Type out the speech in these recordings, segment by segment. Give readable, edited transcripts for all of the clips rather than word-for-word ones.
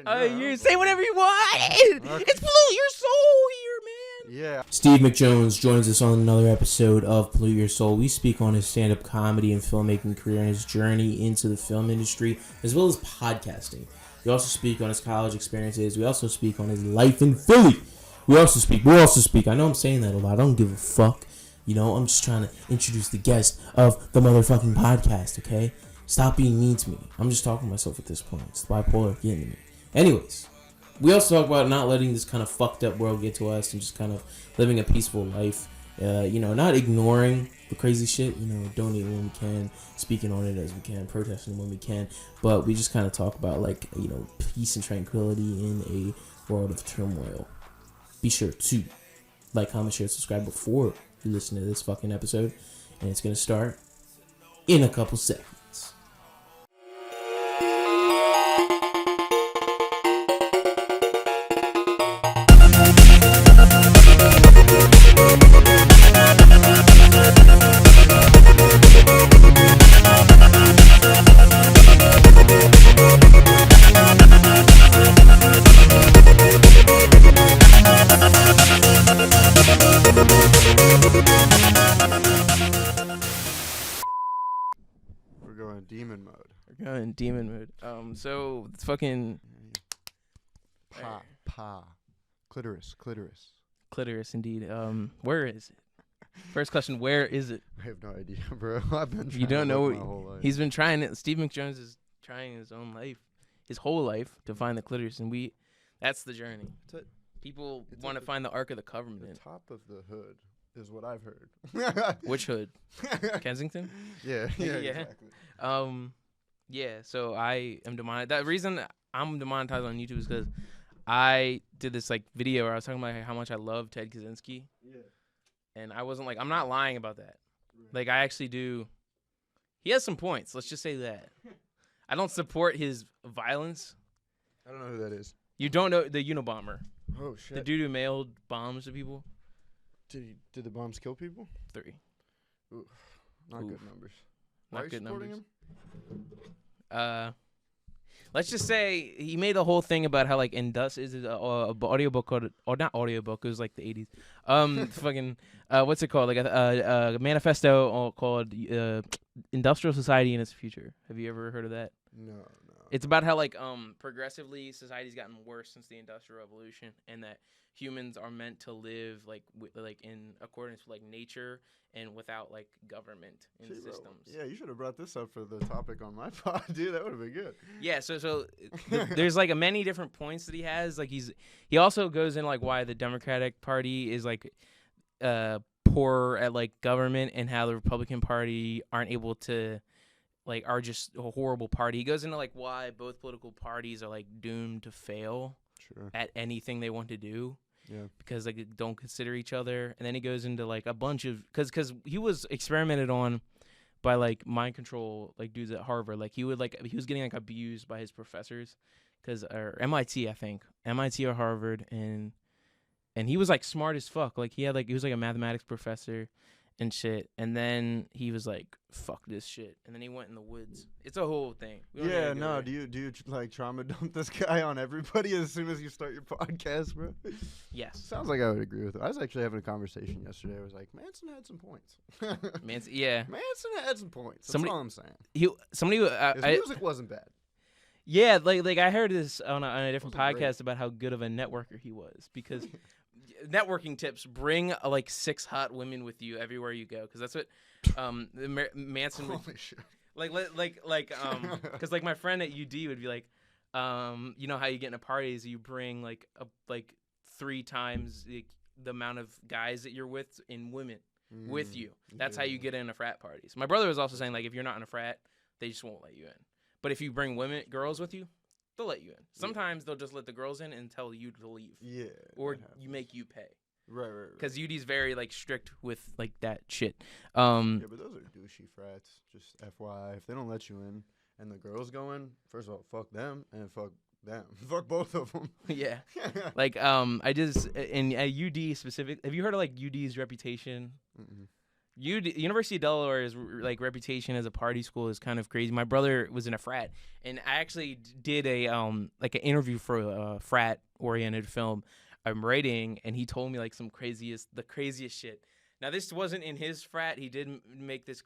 You say whatever you want. Okay. It's Pollute Your Soul here, man. Yeah. Steve McJones joins us on another episode of Pollute Your Soul. We speak on his stand-up comedy and filmmaking career and his journey into the film industry, as well as podcasting. We also speak on his college experiences. We also speak on his life in Philly. We also speak. I know I'm saying that a lot. I don't give a fuck. You know, I'm just trying to introduce the guest of the motherfucking podcast, okay? Stop being mean to me. I'm just talking to myself at this point. It's bipolar getting to me. Anyways, we also talk about not letting this kind of fucked up world get to us and just kind of living a peaceful life. Not ignoring the crazy shit. Donating when we can, speaking on it as we can, protesting when we can. But we just kind of talk about peace and tranquility in a world of turmoil. Be sure to like, comment, share, subscribe before you listen to this fucking episode. And it's going to start in a couple seconds. We're going demon mode. We're going demon mode. So it's fucking clitoris indeed. Where is it? First question, where is it? I have no idea, bro. I've been trying You don't know my whole life. He's been trying it. Steve McJones is trying his whole life to find the clitoris, and that's the journey. People want to find the Ark of the Covenant. The top of the hood is what I've heard. Which hood? Kensington? Yeah, exactly. So I am demonetized. The reason I'm demonetized on YouTube is because I did this video where I was talking about how much I love Ted Kaczynski. Yeah. And I wasn't I'm not lying about that. Right. I actually do. He has some points. Let's just say that. I don't support his violence. I don't know who that is. You don't know the Unabomber. Oh, shit. The dude who mailed bombs to people. Did the bombs kill people? 3. Oof. Not good numbers. Not Why are you good supporting numbers. Him? Let's just say he made a whole thing about how Indus is an audiobook called, or not audiobook, it was the 80s. What's it called? A manifesto called Industrial Society and Its Future. Have you ever heard of that? No. It's about how progressively society's gotten worse since the Industrial Revolution, and that humans are meant to live in accordance with nature and without government and systems. Yeah, you should have brought this up for the topic on my pod, dude. That would have been good. Yeah, so there's many different points that he has. He also goes in why the Democratic Party is poor at government, and how the Republican Party aren't able to are just a horrible party. He goes into why both political parties are doomed to fail at anything they want to do. Yeah. Because they don't consider each other. And then he goes into a bunch of because he was experimented on by mind control dudes at Harvard. He was getting abused by his professors or MIT, I think. MIT or Harvard, and he was smart as fuck. He was a mathematics professor and shit, and then he was fuck this shit, and then he went in the woods. It's a whole thing. Yeah, no, do you trauma dump this guy on everybody as soon as you start your podcast, bro? Yes. Sounds like I would agree with it. I was actually having a conversation yesterday. I was like, Manson had some points. Manson had some points. That's all I'm saying. His music wasn't bad. Yeah, I heard this on a different podcast about how good of a networker he was, because networking tips: bring 6 hot women with you everywhere you go, because that's what Manson would. Holy shit. Because my friend at UD would be you know how you get into parties, you bring 3 times the amount of guys that you're with in women with you. That's how you get into frat parties. My brother was also saying if you're not in a frat, they just won't let you in. But if you bring girls with you, they'll let you in. Sometimes they'll just let the girls in and tell you to leave. Yeah. Or you make you pay. Right. Because UD's very strict with that shit. Yeah, but those are douchey frats. Just FYI, if they don't let you in and the girls go in, first of all, fuck them and fuck them. Fuck both of them. Yeah. I just in UD specific. Have you heard of UD's reputation? Mm-mm. University of Delaware's like reputation as a party school is kind of crazy. My brother was in a frat, and I actually did a like an interview for a frat oriented film I'm writing, and he told me like the craziest shit. Now this wasn't in his frat. He did make this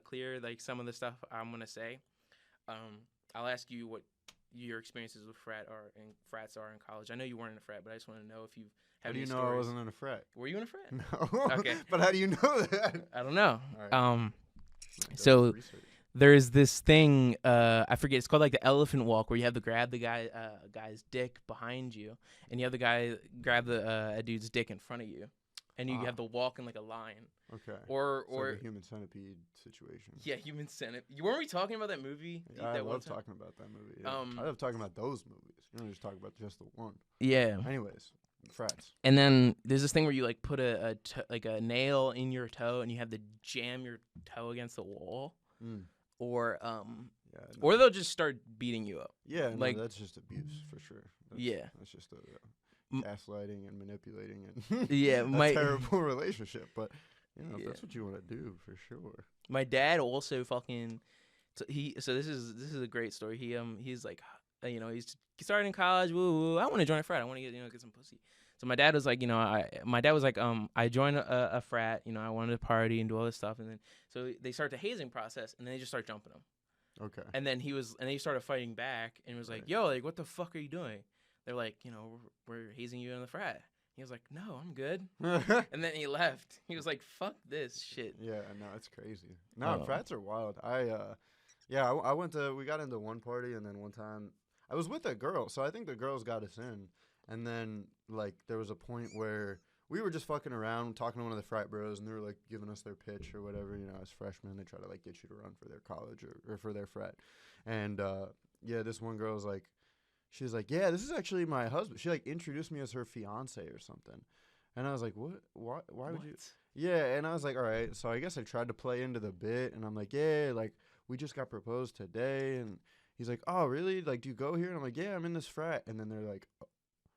clear, like some of the stuff I'm gonna say. I'll ask you what your experiences with frats are in college. I know you weren't in a frat, but I just want to know if you have any stories. How do you know I wasn't in a frat? Were you in a frat? No. Okay. But how do you know that? I don't know. All right. So there's this thing, I forget, it's called like the elephant walk, where you have to grab the guy's dick behind you, and you have the guy grab a dude's dick in front of you, and you have to walk in like a line. Okay. Or like a human centipede situation. Yeah, human centipede. Weren't we talking about that movie? Yeah, I love talking about that movie. Yeah. I love talking about those movies. You don't just talk about just the one. Yeah. Anyways, frats. And then there's this thing where you like put a nail in your toe, and you have to jam your toe against the wall. Or or they'll just start beating you up. Yeah, like that's just abuse for sure. That's just gaslighting and manipulating and a terrible relationship. But if that's what you want to do, for sure. My dad also fucking. So this is a great story. He's like, he's started in college. Woo, I want to join a frat. I want to get some pussy. So my dad was like, I joined a frat. I wanted to party and do all this stuff, and then so they start the hazing process, and then they just start jumping him. Okay. And then he started fighting back, and was like, yo, like, what the fuck are you doing? They're like, we're hazing you in the frat. He was like, no, I'm good. And then he left. He was like, fuck this shit. Yeah, no, it's crazy. No, frats are wild. We got into one party, and then one time I was with a girl, so I think the girls got us in. And then, like, there was a point where we were just fucking around, talking to one of the frat bros, and they were, like, giving us their pitch or whatever. As freshmen, they try to, like, get you to run for their college or for their frat. And, this one girl was like, she's like, yeah, this is actually my husband. She, like, introduced me as her fiance or something. And I was like, what? Why would you? Yeah, and I was like, all right. So I guess I tried to play into the bit, and I'm like, yeah, like, we just got proposed today. And he's like, oh, really? Like, do you go here? And I'm like, yeah, I'm in this frat. And then they're like,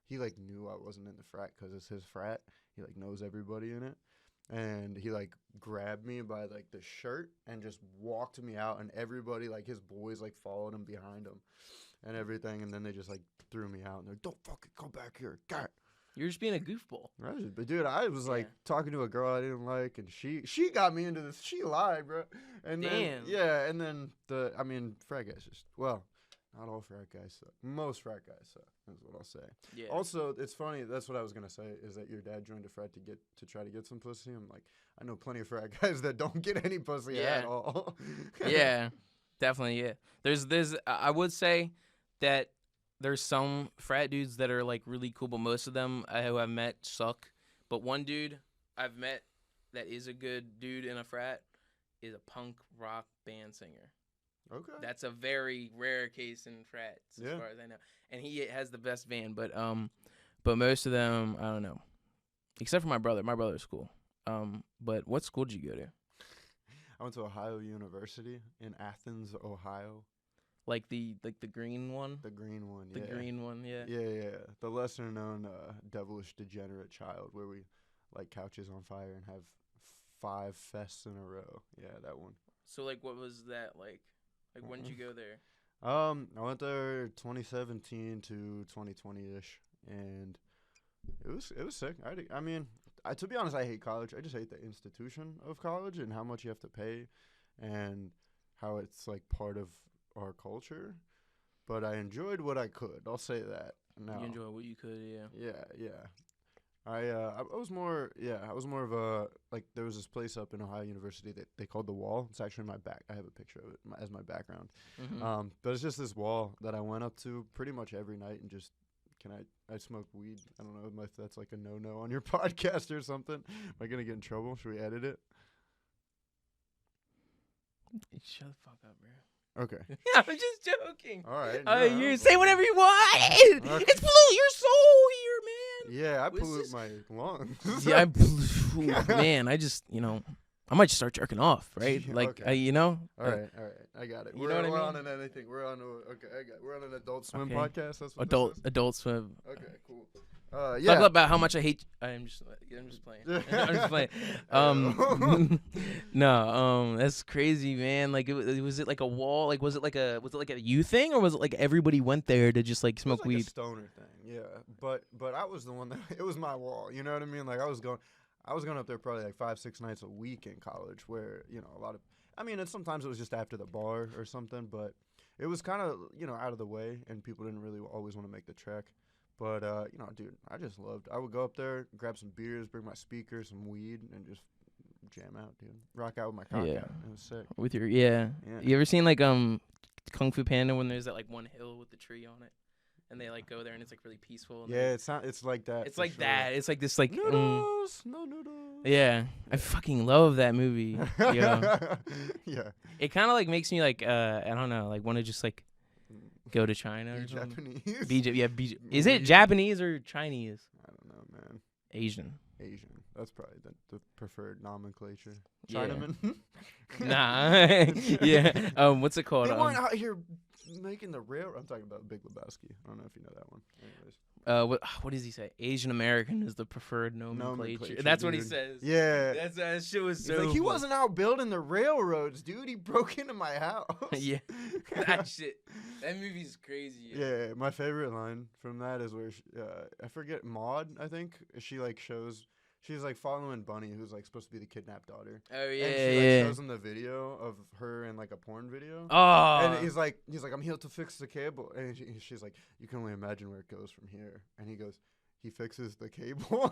he, like, knew I wasn't in the frat because it's his frat. He, like, knows everybody in it. And he, like, grabbed me by, like, the shirt and just walked me out. And everybody, like, his boys, like, followed him behind him and everything. And then they just, like, threw me out. And they're like, don't fucking come back here. God. You're just being a goofball. But, dude, I was, like, talking to a girl I didn't like. And she got me into this. She lied, bro. And damn. And then frat guys just, not all frat guys suck. Most frat guys suck, is what I'll say. Yeah. Also, it's funny. That's what I was going to say, is that your dad joined a frat to try to get some pussy. I'm like, I know plenty of frat guys that don't get any pussy at all. Yeah, definitely, yeah. I would say that there's some frat dudes that are, like, really cool, but most of them who I've met suck. But one dude I've met that is a good dude in a frat is a punk rock band singer. Okay. That's a very rare case in frats, as far as I know. And he has the best band, but most of them, I don't know. Except for my brother. My brother's cool. But what school did you go to? I went to Ohio University in Athens, Ohio. Like the green one? The green one, yeah. The green one, yeah. Yeah. The lesser known devilish degenerate child where we light couches on fire and have 5 fests in a row. Yeah, that one. So, like, what was that like? Like, when did you go there? I went there 2017 to 2020-ish, and it was sick. To be honest, I hate college. I just hate the institution of college and how much you have to pay and how it's, like, part of our culture. But I enjoyed what I could. I'll say that. No. You enjoyed what you could, yeah. Yeah. I was more of a, like, there was this place up in Ohio University that they called The Wall. It's actually in my back. I have a picture of it as my backgroround. Mm-hmm. But it's just this wall that I went up to pretty much every night and just, I smoked weed. I don't know if that's, like, a no-no on your podcast or something. Am I going to get in trouble? Should we edit it? Shut the fuck up, bro. Okay. I'm just joking. All right. You say whatever you want. Okay. It's Pollute Your Soul here, man. Yeah, I pollute my lungs. Yeah, man, I just, I might just start jerking off, right? Like, okay. All right. I got it. You know what I mean? We're on anything. We're on an Adult Swim podcast. That's what Adult Swim. Okay, cool. Yeah. Talk about how much I hate. I'm just playing. I'm just playing. No, that's crazy, man. Like, was it like a wall? Like, was it like a youth thing, or was it like everybody went there to just like smoke it was like weed? a stoner thing, yeah. But I was the one that it was my wall. You know what I mean? Like I was going up there probably like 5-6 nights a week in college, where a lot of. I mean, and sometimes it was just after the bar or something, but it was kind of out of the way, and people didn't really always want to make the trek. But, dude, I just loved. I would go up there, grab some beers, bring my speakers, some weed, and just jam out, dude. Rock out with my cock out. It was sick. With your yeah. You ever seen like Kung Fu Panda when there's that like one hill with the tree on it, and they like go there and it's like really peaceful. And Yeah, it's like that. It's like sure. that. It's like this like noodles, no noodles. Yeah, I fucking love that movie. Yeah. It kind of like makes me like I don't know, like want to just like go to China or something. Japanese. Is it Japanese or Chinese? I don't know, man. Asian. That's probably the preferred nomenclature. Yeah. Chinaman. Nah. Yeah. What's it called? They weren't out here making the railroad. I'm talking about Big Lebowski. I don't know if you know that one. Anyways. What does he say? Asian American is the preferred nomenclature. That's what he says. Yeah. That shit was He's so. like, he funny. wasn't out building the railroads, dude. He broke into my house. Yeah. That shit. That movie's crazy. Yeah. My favorite line from that is where I forget Maud. I think she like shows. She's like following Bunny, who's like supposed to be the kidnapped daughter. Oh yeah, and she like shows him the video of her in like a porn video. Oh. And he's like, I'm here to fix the cable, and she's like, you can only imagine where it goes from here. And he goes, he fixes the cable.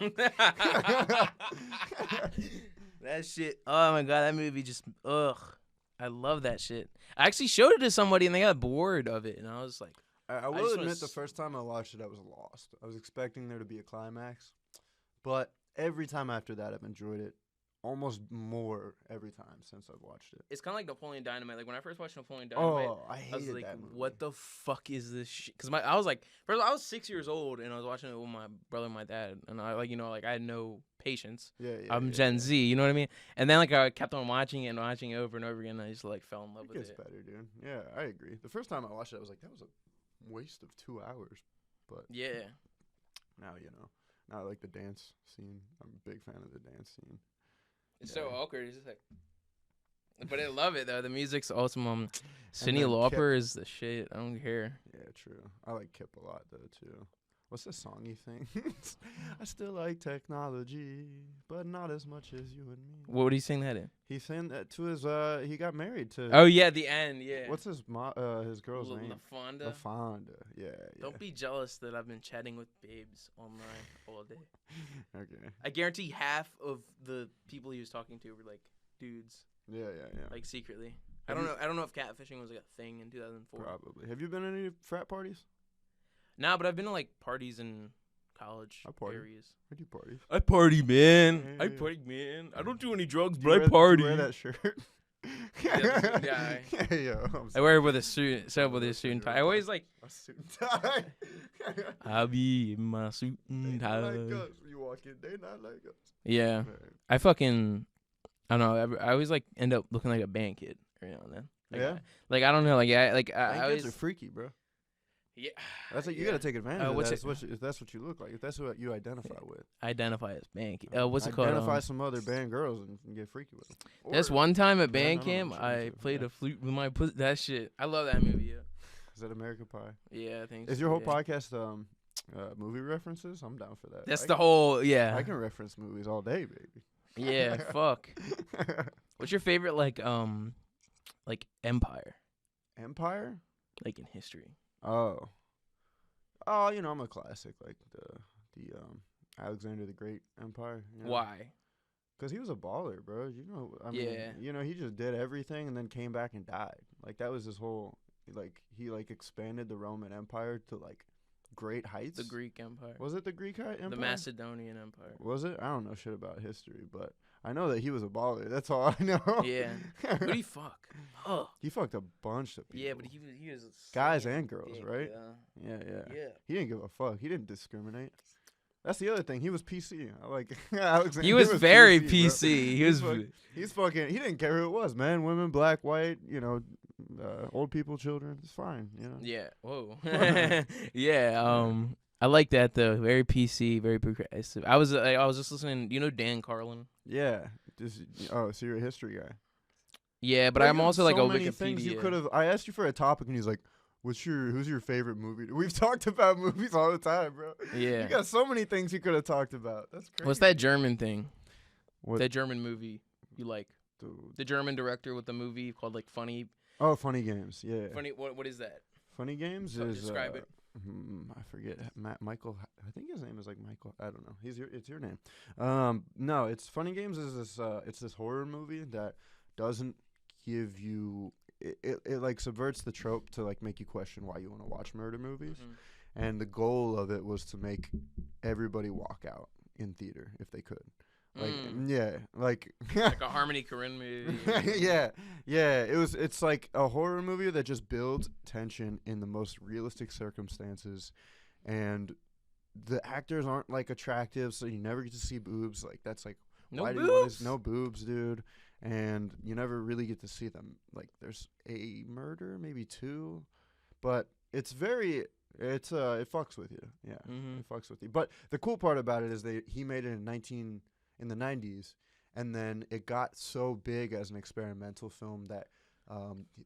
That shit. Oh my god, that movie just I love that shit. I actually showed it to somebody and they got bored of it, and I was like, I will admit the first time I watched it, I was lost. I was expecting there to be a climax, but every time after that, I've enjoyed it almost more every time since I've watched it. It's kind of like Napoleon Dynamite. Like when I first watched Napoleon Dynamite, I hated was like, that movie. what the fuck is this shit? Because I was like, first of all, I was 6 years old and I was watching it with my brother and my dad, and I I had no patience. I'm Gen Z, you know what I mean? And then I kept on watching it over and over again, and I just fell in love with it. It gets better, dude. Yeah, I agree. The first time I watched it, I was like, that was a waste of 2 hours. But yeah, now Now I like the dance scene. I'm a big fan of the dance scene. It's so awkward. It's just like, but I love it though. The music's awesome. Cyndi Lauper is the shit. I don't care. Yeah, true. I like Kip a lot though too. What's the song you think? I still like technology, but not as much as you and me. What would he sing that in? He sang that to his. He got married to. Oh yeah, the end. Yeah. What's his girl's name? LaFonda. Yeah. Don't be jealous that I've been chatting with babes online all day. Okay. I guarantee half of the people he was talking to were like dudes. Yeah. Like secretly. I don't know if catfishing was like a thing in 2004. Probably. Have you been to any frat parties? Nah, but I've been to like parties in college areas. I do parties. I party, man. Yeah. I party, man. I don't do any drugs, but I party. Do you wear that shirt? Yeah. I wear it with a suit, and tie. I always like a suit and tie. I'll be in my suit and tie. They not like us. You walk in, they not like us. Yeah. Right. I fucking, I don't know. I always like end up looking like a band kid every now and then. Like, I don't know. I always are freaky, bro. Yeah, that's like you gotta take advantage of that. If that's what you look like, if that's what you identify with. Identify as band camp. What's it called? Identify some other band girls and get freaky with them. That's one time at band camp I played a flute with my pussy. That shit. I love that movie. Yeah. Is that American Pie? Yeah, I think. Is your whole podcast movie references? I'm down for that. That's the whole. Yeah. I can reference movies all day, baby. Yeah. Fuck. What's your favorite like empire? Empire? Like in history. Oh, I'm a classic, like the Alexander the Great Empire. Why? Because he was a baller, bro. I mean, he just did everything and then came back and died. Like that was his whole, he expanded the Roman Empire to great heights. The Greek Empire. Was it the Greek Empire? The Macedonian Empire. Was it? I don't know shit about history, but I know that he was a baller. That's all I know. Yeah. Who did he fuck? Oh. He fucked a bunch of people. Yeah, but he was guys and girls, right? Yeah. He didn't give a fuck. He didn't discriminate. That's the other thing. He was PC. I like Alexander. He was very PC. He's fucking. He didn't care who it was, man. Women, black, white. Old people, children. It's fine. Yeah. Whoa. Yeah. I like that though. Very PC, very progressive. I was just listening. You know Dan Carlin? Yeah. So you're a history guy. Yeah, but Well, I'm you have also like so a many Wikipedia. things you could have. I asked you for a topic, and he's like, who's your favorite movie? We've talked about movies all the time, bro. Yeah. You got so many things you could have talked about. That's crazy. What's that German thing? What? That German movie you like? Dude. The German director with the movie called like Funny. Oh, Funny Games. Yeah. Funny. What is that? Funny Games So is. describe it. I forget. Michael. I think his name is like Michael. I don't know. It's your name. No, it's Funny Games is this. It's this horror movie that doesn't give you. It like subverts the trope to like make you question why you want to watch murder movies, and the goal of it was to make everybody walk out in theater if they could. Like like like a Harmony Korine movie. yeah. It's like a horror movie that just builds tension in the most realistic circumstances, and the actors aren't like attractive, so you never get to see boobs. Like that's like No why boobs? do you want to no boobs, dude? And you never really get to see them. Like there's a murder, maybe two, but it's very. It fucks with you. Yeah, it fucks with you. But the cool part about it is he made it in the 90s, and then it got so big as an experimental film that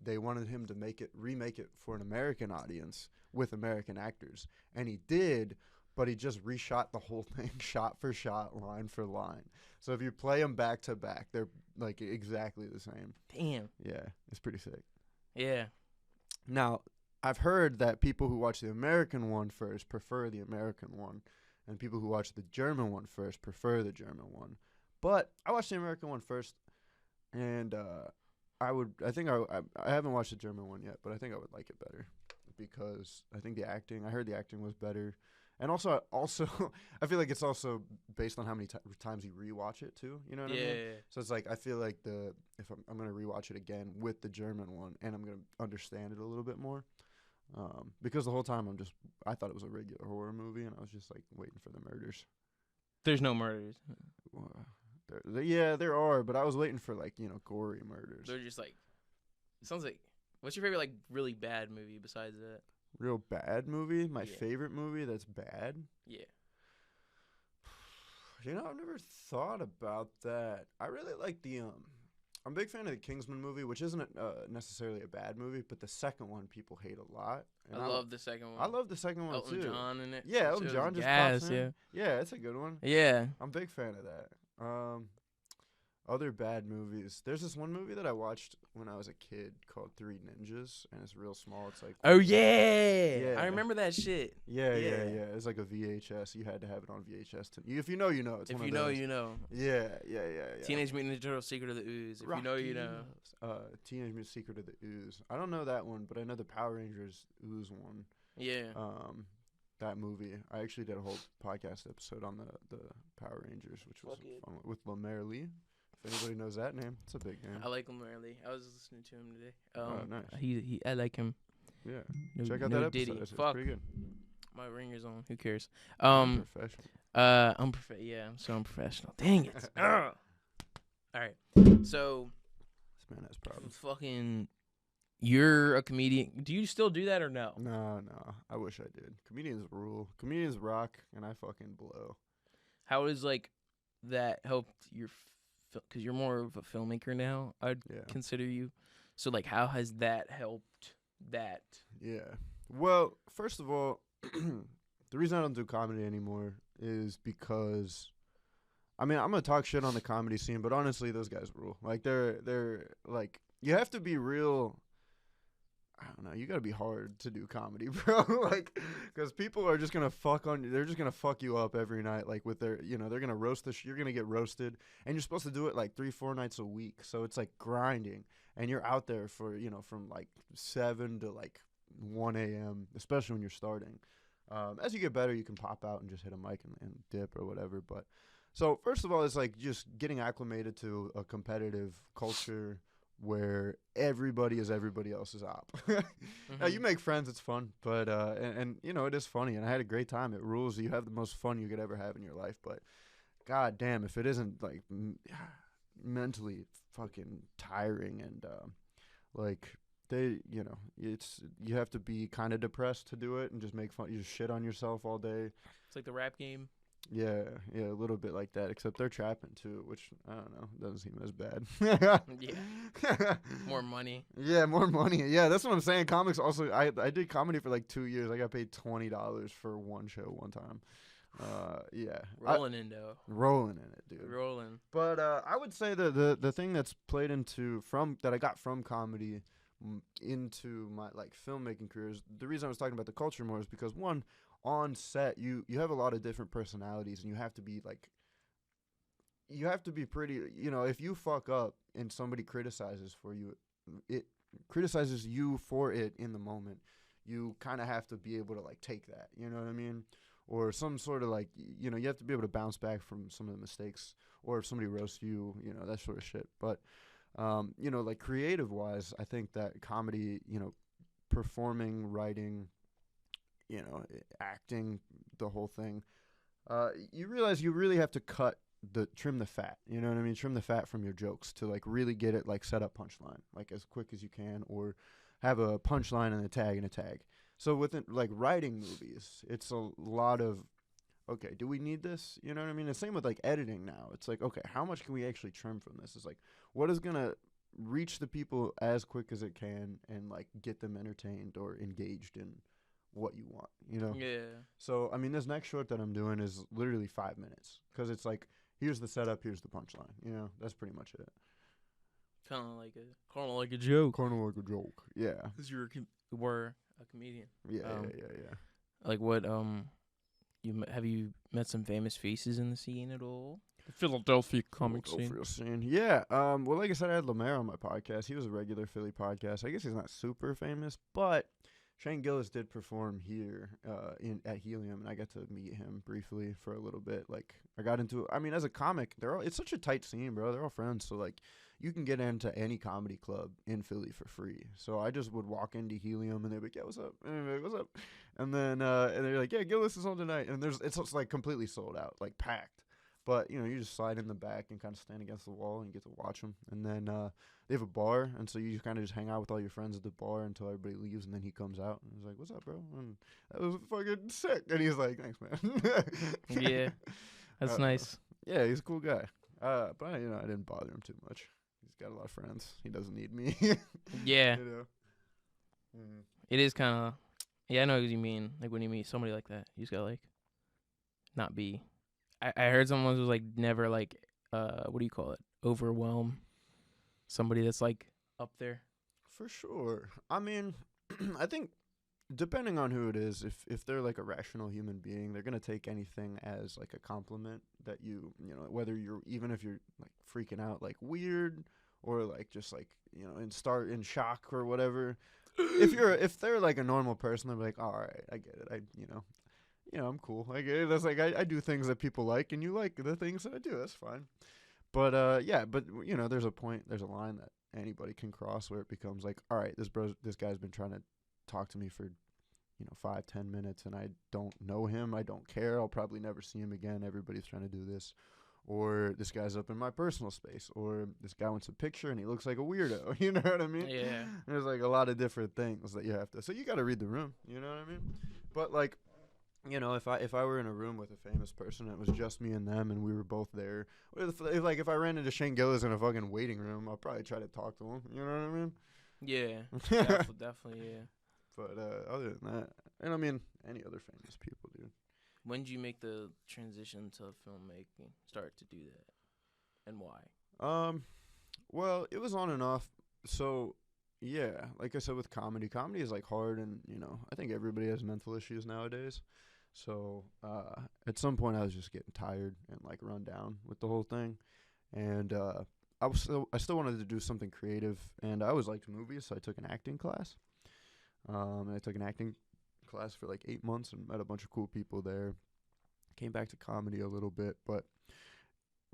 they wanted him to remake it for an American audience with American actors, and he did, but he just reshot the whole thing shot for shot, line for line. So if you play them back to back, they're like exactly the same. Damn. Yeah, it's pretty sick. Yeah. Now, I've heard that people who watch the American one first prefer the American one, and people who watch the German one first prefer the German one. But I watched the American one first, and I haven't watched the German one yet, but I think I would like it better because I heard the acting was better. And also I feel like it's also based on how many times you rewatch it too, you know what I mean? Yeah. So it's like I feel like if I'm going to rewatch it again with the German one, and I'm going to understand it a little bit more. Because the whole time I thought it was a regular horror movie, and I was just like waiting for the murders. There's no murders. There are, but I was waiting for like gory murders. They're just like. It sounds like. What's your favorite like really bad movie besides that? Real bad movie? My favorite movie that's bad? Yeah. I've never thought about that. I really like I'm a big fan of the Kingsman movie, which isn't necessarily a bad movie, but the second one people hate a lot. And I love the second one. I love the second one Elton too. John in it. Yeah, Elton John just pops in. Yeah, it's a good one. Yeah. I'm a big fan of that. Other bad movies. There's this one movie that I watched when I was a kid called Three Ninjas, and it's real small. It's like oh yeah, I remember that shit. Yeah. It's like a VHS. You had to have it on VHS. If you know, you know. It's if one you of know, those. you know. Yeah. Teenage Mutant Ninja Turtles: Secret of the Ooze. If you know, you know. Teenage Mutant Secret of the Ooze. I don't know that one, but I know the Power Rangers Ooze one. Yeah. That movie. I actually did a whole podcast episode on the Power Rangers, which was fun with Lemaire Lee. If anybody knows that name, it's a big name. I like him rarely. I was listening to him today. Nice. I like him. Yeah. Check out that episode. It's pretty good. My ringer's on. Who cares? Professional. I'm so unprofessional. Dang it. All right. So. This man has problems. Fucking. You're a comedian. Do you still do that or no? No. I wish I did. Comedians rule. Comedians rock, and I fucking blow. How is like that helped your? Because you're more of a filmmaker now, I'd consider you. So, like, how has that helped that? Yeah. Well, first of all, the reason I don't do comedy anymore is because, I mean, I'm going to talk shit on the comedy scene, but honestly, those guys rule. Like, they're like, you have to be real. I don't know. You got to be hard to do comedy, bro. Like, because people are just going to fuck on you. They're just going to fuck you up every night. Like, with their, they're going to roast you're going to get roasted. And you're supposed to do it like 3-4 nights a week. So it's like grinding. And you're out there for, from like 7 to like 1 a.m., especially when you're starting. As you get better, you can pop out and just hit a mic and dip or whatever. But so, first of all, it's like just getting acclimated to a competitive culture where everybody is everybody else's op. Now, you make friends, it's fun, but and it is funny, and I had a great time. It rules. You have the most fun you could ever have in your life, but god damn, if it isn't like mentally fucking tiring and like they, you have to be kind of depressed to do it and just make fun. You just shit on yourself all day. It's like the rap game. Yeah, a little bit like that, except they're trapping too, which, I don't know, doesn't seem as bad. Yeah. More money. Yeah, more money. Yeah, that's what I'm saying. Comics also, I did comedy for like 2 years. I got paid $20 for one show one time. Yeah. Rolling in, though. Rolling in it, dude. Rolling. But I would say the thing that's played into, that I got from comedy into my, like, filmmaking career is, the reason I was talking about the culture more is because, one, on set, you have a lot of different personalities, and you have to be pretty, if you fuck up and somebody criticizes you for it in the moment, you kind of have to be able to, like, take that, you know what I mean? Or some sort of, like, you have to be able to bounce back from some of the mistakes, or if somebody roasts you, that sort of shit. But, like, creative-wise, I think that comedy, performing, writing, acting, the whole thing, you realize you really have to trim the fat, you know what I mean? Trim the fat from your jokes to, like, really get it, like, set up punchline, like, as quick as you can, or have a punchline and a tag. So with, like, writing movies, it's a lot of, okay, do we need this? You know what I mean? The same with, like, editing now. It's like, okay, how much can we actually trim from this? It's like, what is going to reach the people as quick as it can and, like, get them entertained or engaged in what you want, Yeah. So, I mean, this next short that I'm doing is literally 5 minutes, because it's like, here's the setup, here's the punchline, that's pretty much it. Kind of like a joke. Kind of like a joke, yeah. Because you were a comedian. Yeah. Like what? Have you met some famous faces in the scene at all? The Philadelphia comic scene. Yeah. Well, like I said, I had Lemaire on my podcast. He was a regular Philly podcast. I guess he's not super famous, but Shane Gillis did perform here at Helium, and I got to meet him briefly for a little bit. Like, I got into, I mean, as a comic, it's such a tight scene, bro. They're all friends, so, like, you can get into any comedy club in Philly for free. So I just would walk into Helium, and they'd be like, yeah, what's up? And I'd be like, what's up? And then and they're like, yeah, Gillis is on tonight. And it's like completely sold out, like packed. But, you just slide in the back and kind of stand against the wall and you get to watch them. And then they have a bar, and so you kind of just hang out with all your friends at the bar until everybody leaves, and then he comes out and he's like, what's up, bro? And that was fucking sick. And he's like, thanks, man. Yeah, that's nice. Yeah, he's a cool guy. But, I didn't bother him too much. He's got a lot of friends. He doesn't need me. Yeah. It is kind of, I know what you mean. Like, when you meet somebody like that, you just gotta, like, not be. I heard someone was like, never, like, what do you call it? Overwhelm somebody that's, like, up there. For sure. I mean, I think depending on who it is, if they're, like, a rational human being, they're gonna take anything as, like, a compliment that whether even if you're, like, freaking out, like, weird, or, like, just, like, in shock or whatever. If they're, like, a normal person, they're like, all right, I get it. I'm cool. I get it. That's like, I do things that people like, and you like the things that I do. That's fine. But there's a line that anybody can cross where it becomes like, all right, this guy's been trying to talk to me for 5-10 minutes, and I don't know him. I don't care. I'll probably never see him again. Everybody's trying to do this. Or this guy's up in my personal space. Or this guy wants a picture and he looks like a weirdo. You know what I mean? Yeah. There's like a lot of different things that you have to. So you got to read the room. You know what I mean? But like, if I were in a room with a famous person and it was just me and them and we were both there, if I ran into Shane Gillis in a fucking waiting room, I'll probably try to talk to him. You know what I mean? Yeah. Definitely, yeah. But other than that, and I mean, any other famous people, dude. When did you make the transition to filmmaking, start to do that, and why? Well, it was on and off. So, yeah, like I said, with comedy is, like, hard, and, I think everybody has mental issues nowadays. So, at some point I was just getting tired and, like, run down with the whole thing. And, I still wanted to do something creative, and I always liked movies, so I took an acting class. And I took an acting class for like 8 months and met a bunch of cool people there. Came back to comedy a little bit, but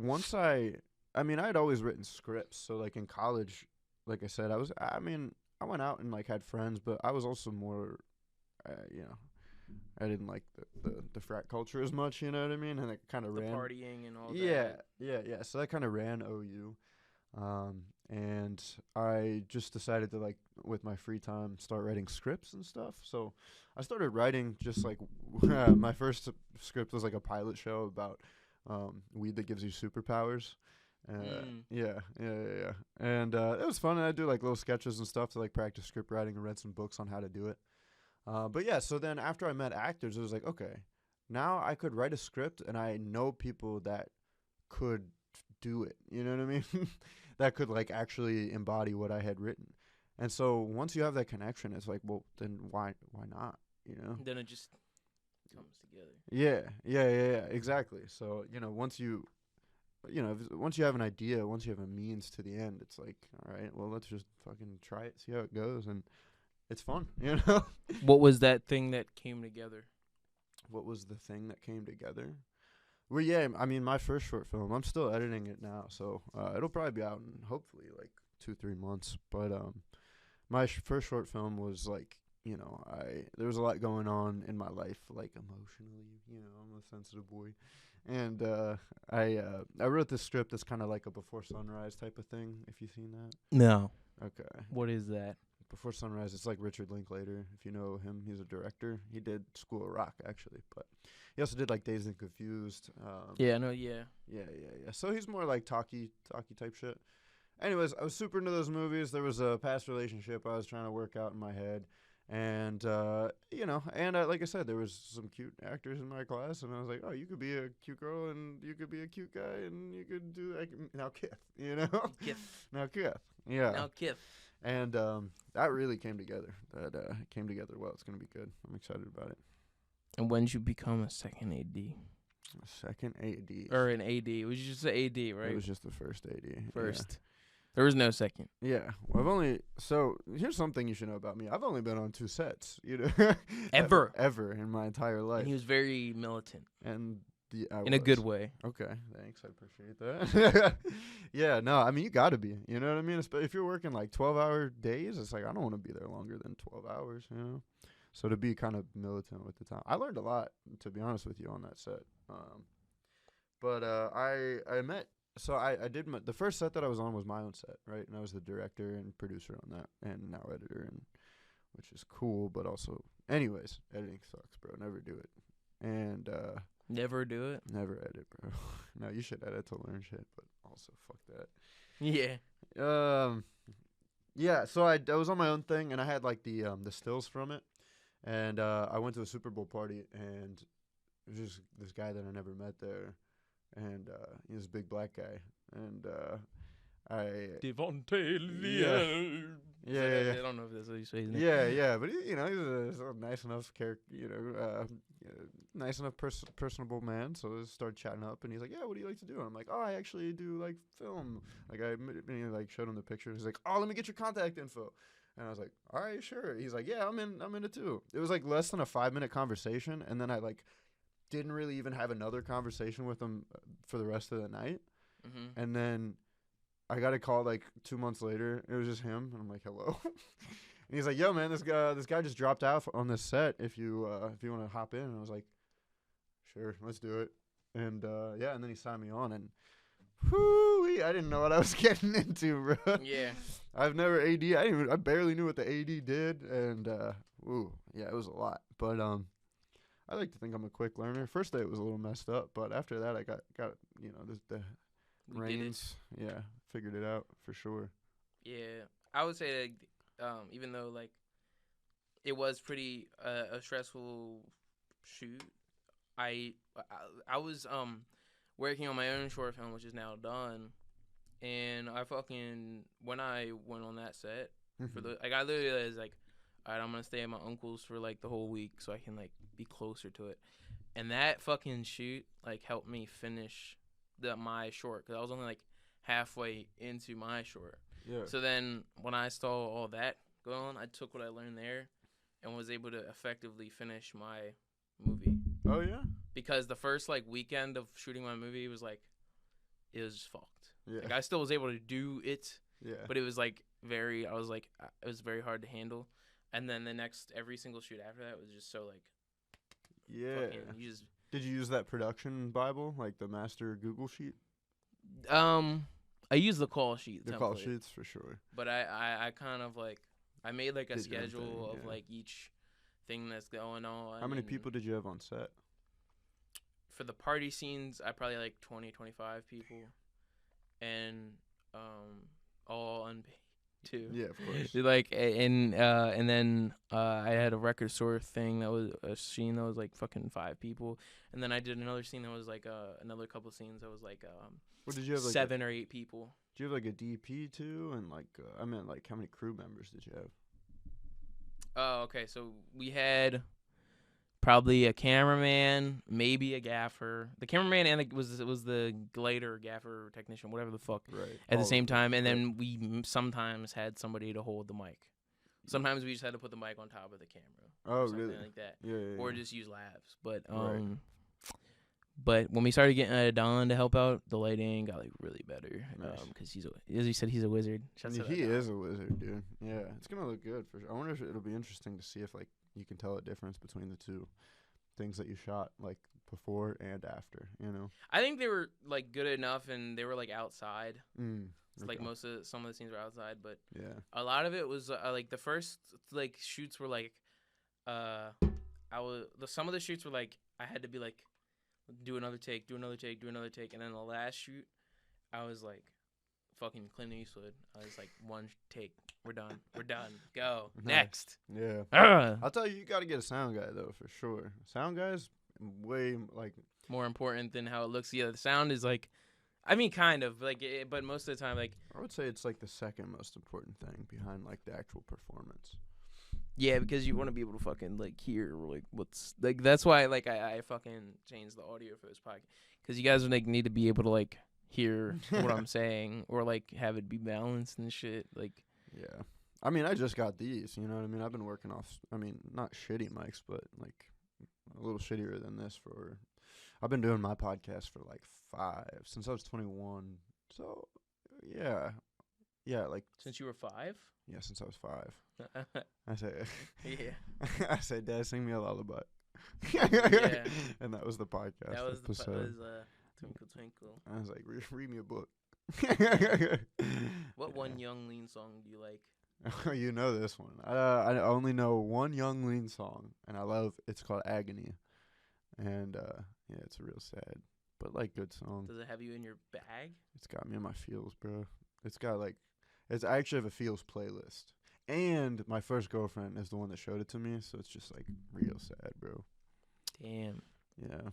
once I had always written scripts. So, like, in college, like I said, I went out and, like, had friends, but I was also more, I didn't like the frat culture as much, you know what I mean? And it kind of ran. Partying and all that. Yeah. So that kind of ran OU. and I just decided to, like, with my free time, start writing scripts and stuff. So I started writing just like my first script was like a pilot show about weed that gives you superpowers. Yeah. And it was fun. And I do like little sketches and stuff to like practice script writing and read some books on how to do it. But yeah, so then after I met actors, it was like, okay, now I could write a script and I know people that could do it. You know what I mean? That could like actually embody what I had written. And so once you have that connection, it's like, well, then why not? You know? Then it just comes together. Yeah, exactly. So, once you have an idea, once you have a means to the end, it's like, all right, well, let's just fucking try it, see how it goes. And it's fun, you know? What was that thing that came together? What was the thing that came together? Well, yeah, I mean, my first short film, I'm still editing it now, so it'll probably be out in hopefully like 2-3 months. But my first short film was like, there was a lot going on in my life, like emotionally. I'm a sensitive boy, and I wrote this script that's kind of like a Before Sunrise type of thing. If you've seen that, No. okay. What is that? Before Sunrise, it's like Richard Linklater. If you know him, he's a director. He did School of Rock actually, but he also did like Dazed and Confused. Yeah, no, yeah. Yeah. So he's more like talky type shit. Anyways, I was super into those movies. There was a past relationship I was trying to work out in my head. And, like I said, there was some cute actors in my class. And I was like, oh, you could be a cute girl and you could be a cute guy and you could do, like, now Kith, Kith. Now Kith. Yeah. Now Kith. And that really came together. That came together well. It's going to be good. I'm excited about it. And when did you become a second AD? A second AD. Or an AD. It was just an AD, right? It was just the first AD. First. Yeah. There was no second. Yeah. Well, so here's something you should know about me. I've only been on 2 sets, Ever in my entire life. And he was very militant. And in a good way. Okay, thanks. I appreciate that. Yeah, no, I mean, you got to be. You know what I mean? If you're working like 12-hour days, it's like I don't want to be there longer than 12 hours, So to be kind of militant with the time. I learned a lot, to be honest with you, on that set. But I met... So I did the first set that I was on was my own set, right? And I was the director and producer on that, and now editor, which is cool, but also... Anyways, editing sucks, bro. Never do it. And... Never do it? Never edit, bro. No, you should edit to learn shit, but also fuck that. Yeah. Yeah, so I was on my own thing, and I had, like, the stills from it. And I went to a Super Bowl party, and there was just this guy that I never met there. And he was a big black guy. And Devontae Leal. Yeah. I don't know if that's what you say his name. Yeah. But, he's a nice enough character, nice enough personable man. So I started chatting up, and he's like, yeah, what do you like to do? And I'm like, oh, I actually do, like, film. Like, I showed him the picture. He's like, oh, let me get your contact info. And I was like, all right, sure. He's like, yeah, I'm in it too. It was, like, less than a 5-minute conversation, and then I, like, didn't really even have another conversation with him for the rest of the night. Mm-hmm. And then I got a call, like, 2 months later. It was just him, and I'm like, hello. And he's like, yo, man, this guy just dropped out on this set if you want to hop in. And I was like, sure, let's do it. And, and then he signed me on, and I didn't know what I was getting into, bro. Yeah. I've never AD. I barely knew what the AD did, and, it was a lot. But, I like to think I'm a quick learner. First day it was a little messed up, but after that I got the reins. Yeah, figured it out for sure. Yeah, I would say that even though like it was pretty a stressful shoot, I was working on my own short film, which is now done, and when I went on that set I literally was like, all right, I'm going to stay at my uncle's for, like, the whole week so I can, like, be closer to it. And that fucking shoot, like, helped me finish my short because I was only, like, halfway into my short. Yeah. So then when I saw all that go on, I took what I learned there and was able to effectively finish my movie. Oh, yeah? Because the first, like, weekend of shooting my movie was, like, it was just fucked. Yeah. Like, I still was able to do it. Yeah. But it was, like, it was very hard to handle. And then every single shoot after that was just so, like, yeah. Did you use that production Bible, like the master Google sheet? I I use the call sheet. The template, call sheets for sure. But I kind of like I made like a Did your own schedule thing, of yeah. like each thing that's going on. How many and people did you have on set? for the party scenes? I probably like 20, 25 people, and all unpaid too. Yeah, of course. Like and then I had a record store thing that was a scene that was like fucking 5 people, and then I did another scene that was like another couple scenes that was like What did you have? Like 7 or 8 people. Did you have like a DP too? And like, I mean, like, how many crew members did you have? Oh, okay. So we had probably a cameraman, maybe a gaffer. The cameraman and was the glider, gaffer, technician, whatever the fuck, Right. at the All same of them. time. And then we sometimes had somebody to hold the mic. Sometimes we just had to put the mic on top of the camera. Oh, or something really? like that. Yeah, yeah, Or yeah. just use lavs. But Right. but when we started getting Don to help out, the lighting got like really better. Nice. Because as you said, he's a wizard. Shouts out to He Don. is a wizard, dude. Yeah, it's gonna look good for sure. I wonder if it'll be interesting to see if like you can tell a difference between the two things that you shot, like before and after. You know. I think they were like good enough, and they were like outside. It's like Okay. some of the scenes were outside, but Yeah. a lot of it was like the first like shoots were like some of the shoots were like I had to be like do another take, and then the last shoot I was like fucking Clint Eastwood. I was like, one take, we're done, go Nice. next. Yeah. Ugh. I'll tell you, you got to get a sound guy though for sure. Sound guys way like More important than how it looks. Yeah, the sound is like, I mean, kind of like, but most of the time, like, I would say it's like the second most important thing behind like the actual performance. yeah, because you want to be able to fucking like hear like what's like. That's why like I fucking changed the audio for this podcast because you guys like need to be able to like hear what I'm saying or like have it be balanced and shit. Like, Yeah. I mean, I just got these, you know what I mean? I've been working off, I mean, not shitty mics, but like a little shittier than this I've been doing my podcast for like 5, since I was 21. So, yeah. Yeah, like, since you were 5. yeah, since I was 5. Yeah. I say, Yeah. I say, Dad, sing me a lullaby. Yeah. And that was the podcast That was episode. Twinkle Twinkle. I was like, read me a book. What one Young Lean song do you like? You know this one. I only know one Young Lean song, and it's called Agony. And, yeah, it's real sad, but, like, good song. Does it have you in your bag? It's got me in my feels, bro. It's got, like, I actually have a feels playlist. And my first girlfriend is the one that showed it to me, so it's just, like, real sad, bro. Damn. Yeah.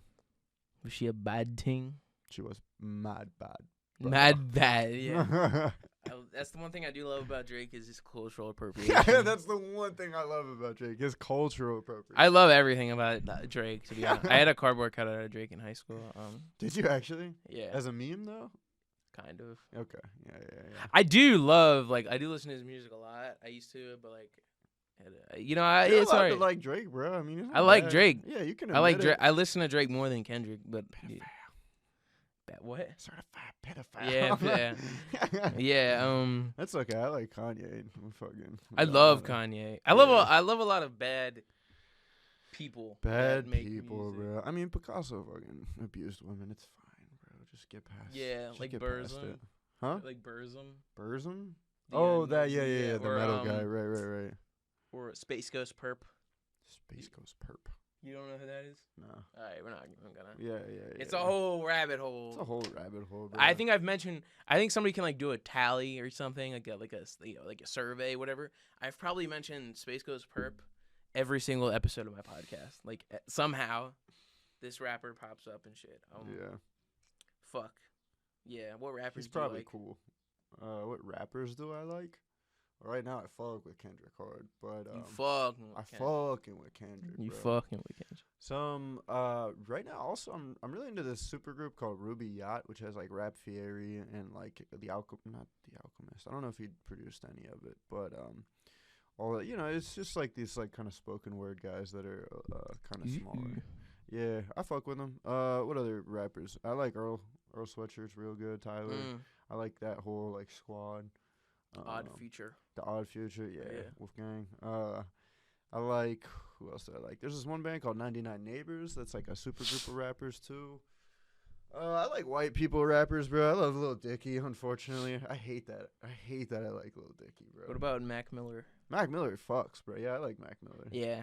Was she a bad ting? She was mad bad. bro. Mad bad, yeah. That's the one thing I do love about Drake is his cultural appropriation. Yeah, that's the one thing I love about Drake, his cultural appropriation. I love everything about Drake, to be honest. I had a cardboard cutout of Drake in high school. Did you actually? Yeah, As a meme, though? kind of. Okay. Yeah. I do listen to his music a lot. I used to, but like, You're it's allowed alright. to like Drake, bro. I mean, it's not I like bad. Drake. Yeah, you can I like admit Drake. it. I listen to Drake more than Kendrick, but what? Certified pedophile. Yeah, yeah. That's okay. I like Kanye. Fucking. I love Kanye. I love a lot of bad people. Bad that make people, music. bro. I mean, Picasso fucking abused women. It's fine, bro. Just get past. Yeah, just like get past Burzum. it. Huh? Like Burzum. Burzum? The, Oh, that. Yeah. The or, metal guy. Right. Or Space Ghost Perp. Space Ghost Perp. You don't know who that is? No. All right, we're not even gonna. Yeah. It's a whole rabbit hole. It's a whole rabbit hole, bro. I think I've mentioned. I think somebody can like do a tally or something, like a survey, whatever. I've probably mentioned Space Ghost Perp every single episode of my podcast. Like somehow, this rapper pops up and shit. Yeah. Fuck. Yeah. What rappers? He's probably do you like? cool. What rappers do I like? Right now, I fuck with Kendrick hard, but You fucking with Kendrick. fucking with Kendrick. You bro. fucking with Kendrick. Some right now also I'm really into this super group called Ruby Yacht, which has like Rap Fieri and like not the Alchemist. I don't know if he produced any of it, but all it's just like these like kind of spoken word guys that are kind of smaller. Yeah, I fuck with them. What other rappers? I like Earl Sweatshirt's real good. Tyler. I like that whole like squad. Odd Future. The Odd Future, yeah. Yeah. Wolfgang. I like, who else do I like? There's this one band called 99 Neighbors that's like a super group of rappers too. I like white people rappers, bro. I love Lil Dicky. Unfortunately, I hate that. I like Lil Dicky, bro. What about Mac Miller? Mac Miller fucks, bro. Yeah, I like Mac Miller. Yeah,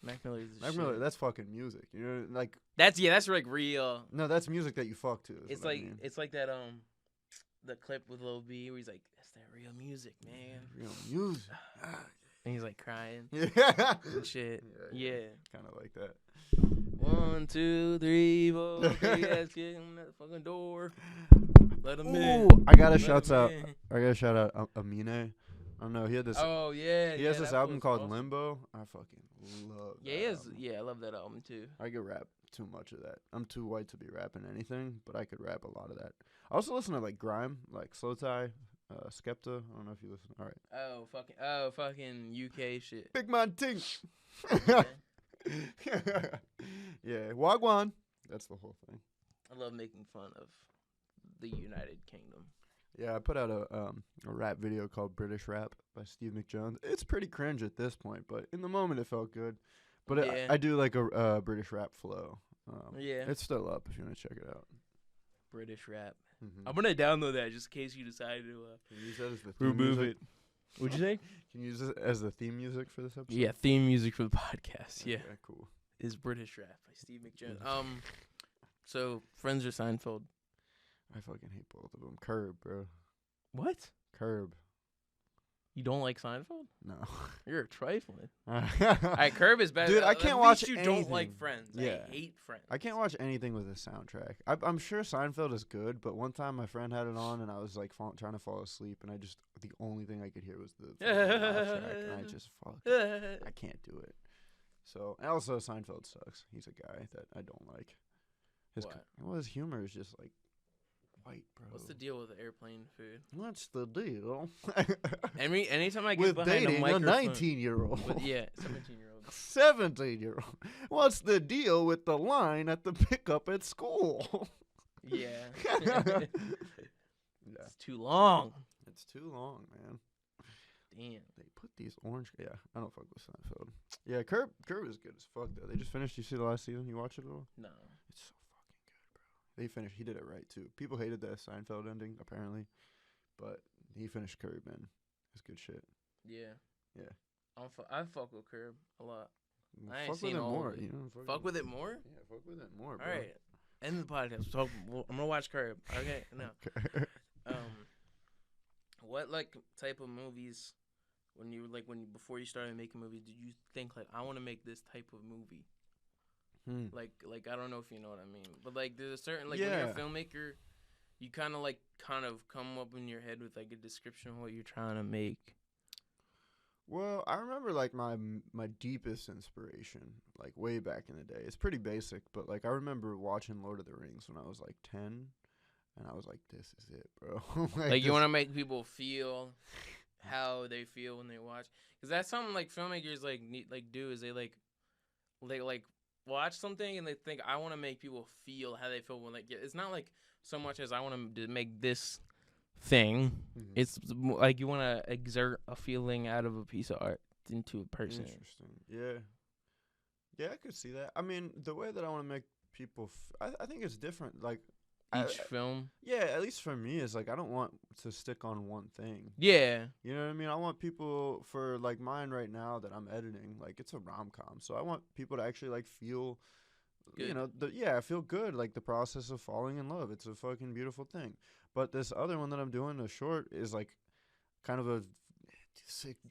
Mac Miller's the Mac shit. Miller, that's fucking music. You know, like That's like real. no, that's music that you fuck to. It's like that the clip with Lil B where he's like, "That's that real music, man." Real music. And he's like crying Yeah. and shit. Yeah. Kind of like that. 1, 2, 3, 4. Let's get in that fucking door. Let him in. Ooh, I gotta Let shout him out. in. I gotta shout out Amine. I don't know. He had this. Oh yeah. He has this album called Limbo. Limbo. I fucking love. Yeah, that he has, album. yeah, I love that album too. I could rap too much of that. I'm too white to be rapping anything, but I could rap a lot of that. I also listen to like grime, like Slow Tie, Skepta. I don't know if you listen. All right. Oh fucking UK shit. Big Man Ting. Yeah. Yeah, Wagwan. That's the whole thing. I love making fun of the United Kingdom. Yeah, I put out a rap video called British Rap by Steve McJones. It's pretty cringe at this point, but in the moment it felt good. But Yeah. I do like a British rap flow. Yeah. It's still up if you want to check it out. British rap. Mm-hmm. I'm gonna download that just in case you decide to Can you use that as the theme remove music? it. What'd you say? Can you use it as the theme music for this episode? Yeah, theme music for the podcast. Yeah, Okay, cool. is British rap by Steve McJones. So Friends or Seinfeld? I fucking hate both of them. Curb, bro. What? Curb. You don't like Seinfeld? No. You're trifling. I Alright, Curb is better. Dude, I At can't least watch you anything. don't like Friends. Yeah. I hate Friends. can't watch anything with a soundtrack. I'm sure Seinfeld is good, but one time my friend had it on and I was like trying to fall asleep, and the only thing I could hear was the fucking laugh track, and I just I can't do it. So, and also Seinfeld sucks. He's a guy that I don't like. His humor is just like white, bro. What's the deal with airplane food? What's the deal? Anytime I get With behind dating a a microphone, 19-year-old. yeah, 17-year-old. 17-year-old. What's the deal with the line at the pickup at school? Yeah. Yeah. It's too long. It's too long, man. Damn. They put these orange. Yeah, I don't fuck with Seinfeld. Yeah, Curb is good as fuck though. They just finished. You see the last season? You watch it at all? No. It's so fucking good, bro. They finished. He did it right too. People hated that Seinfeld ending apparently, but he finished Curb, man. It's good shit. Yeah. Yeah. I fuck with Curb a lot. I ain't Fuck with seen it all more. of it. You know, Fuck with it more? Yeah, fuck with it more, All bro. right. End the podcast. So I'm gonna watch Curb. Okay. No. What like type of movies before you started making movies did you think like I want to make this type of movie? Like I don't know if you know what I mean, but like there's a certain when you're a filmmaker, you kind of come up in your head with like a description of what you're trying to make. Well, I remember like my deepest inspiration, like way back in the day. It's pretty basic, but like I remember watching Lord of the Rings when I was like 10, and I was like, "This is it, bro." Like you want to make people feel how they feel when they watch, because that's something like filmmakers do is they watch something and they think I want to make people feel how they feel when it's not like so much as I want to make this thing. Mm-hmm. It's like you want to exert a feeling out of a piece of art into a person. Interesting. Yeah, I could see that. I mean, the way that I want to make people, I think it's different. Like Each film. Yeah, at least for me, it's like I don't want to stick on one thing. Yeah. You know what I mean? I want people for like mine right now that I'm editing. Like it's a rom-com, so I want people to actually like feel. Good. You know, feel good, like the process of falling in love. It's a fucking beautiful thing. But this other one that I'm doing, a short, is like kind of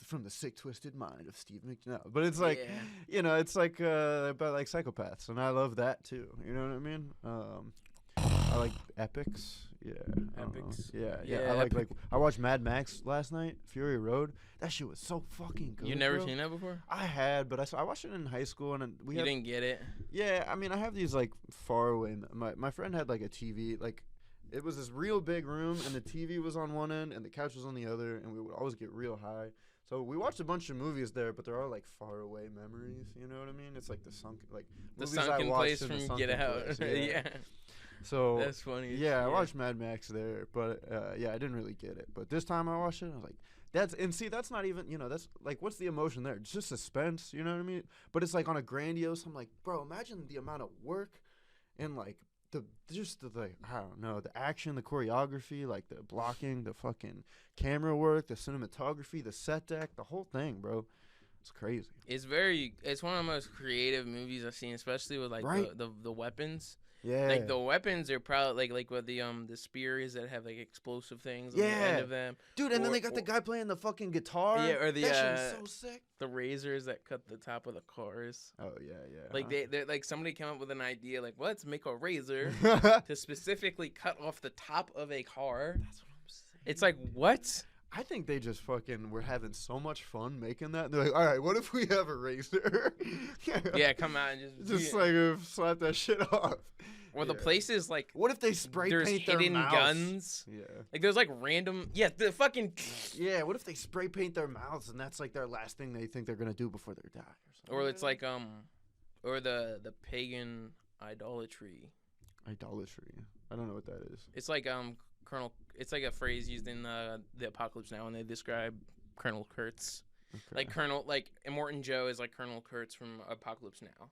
from the sick, twisted mind of Steve McJones. But it's like, you know, it's like about like psychopaths, and I love that too. You know what I mean? I like epics. Yeah. Epics. Yeah. I watched Mad Max last night, Fury Road. That shit was so fucking good. You never seen that before? I had, but I watched it in high school, and you didn't get it. Yeah, I mean, I have these like far away. My friend had like a TV, like it was this real big room, and the TV was on one end, and the couch was on the other, and we would always get real high. So we watched a bunch of movies there, but they're all like far away memories. You know what I mean? It's like the sunken place from Get Out. Yeah. So that's funny. Yeah, I watched Mad Max there, but I didn't really get it. But this time I watched it, I was like, that's not even, you know, that's like, what's the emotion there? It's just suspense, you know what I mean? But it's like on a grandiose. I'm like, bro, imagine the amount of work and like like, I don't know, the action, the choreography, like the blocking, the fucking camera work, the cinematography, the set deck, the whole thing, bro. It's crazy. It's one of the most creative movies I've seen, especially with like Right. the weapons. Yeah. Like the weapons are probably like with the spears that have like explosive things on the end of them. Dude, and then they got the guy playing the fucking guitar. Yeah, or the that shit's so sick. the razors that cut the top of the cars. Oh yeah. Like they're like somebody came up with an idea like, well, let's make a razor to specifically cut off the top of a car. That's what I'm saying. It's like, what? I think they just fucking were having so much fun making that. They're like, all right, what if we have a razor? Yeah, come out and just like slap that shit off. Or the places like, what if they spray there's paint hidden their mouths? guns. Yeah. Like there's like random, the fucking. Yeah, what if they spray paint their mouths and that's like their last thing they think they're gonna do before they die or something? Or it's like or the pagan idolatry. Idolatry. I don't know what that is. It's like Colonel. It's like a phrase used in the Apocalypse Now when they describe Colonel Kurtz. Okay. Like Immortan Joe is like Colonel Kurtz from Apocalypse Now.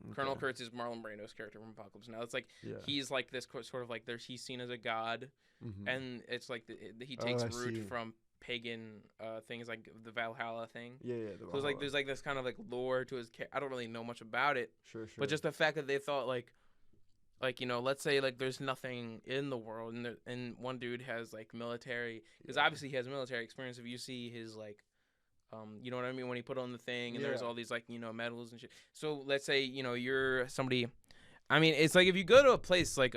Okay. Colonel Kurtz is Marlon Brando's character from Apocalypse Now. It's like he's like this sort of like he's seen as a god, and it's like he takes root from pagan things like the Valhalla thing. Yeah. So it's like there's like this kind of like lore to his. I don't really know much about it. Sure. But just the fact that they thought like you know, let's say like there's nothing in the world, and one dude has like military, because obviously he has military experience. If you see his like, you know what I mean, when he put on the thing, and there's all these like, you know, medals and shit. So let's say, you know, you're somebody. I mean, it's like if you go to a place like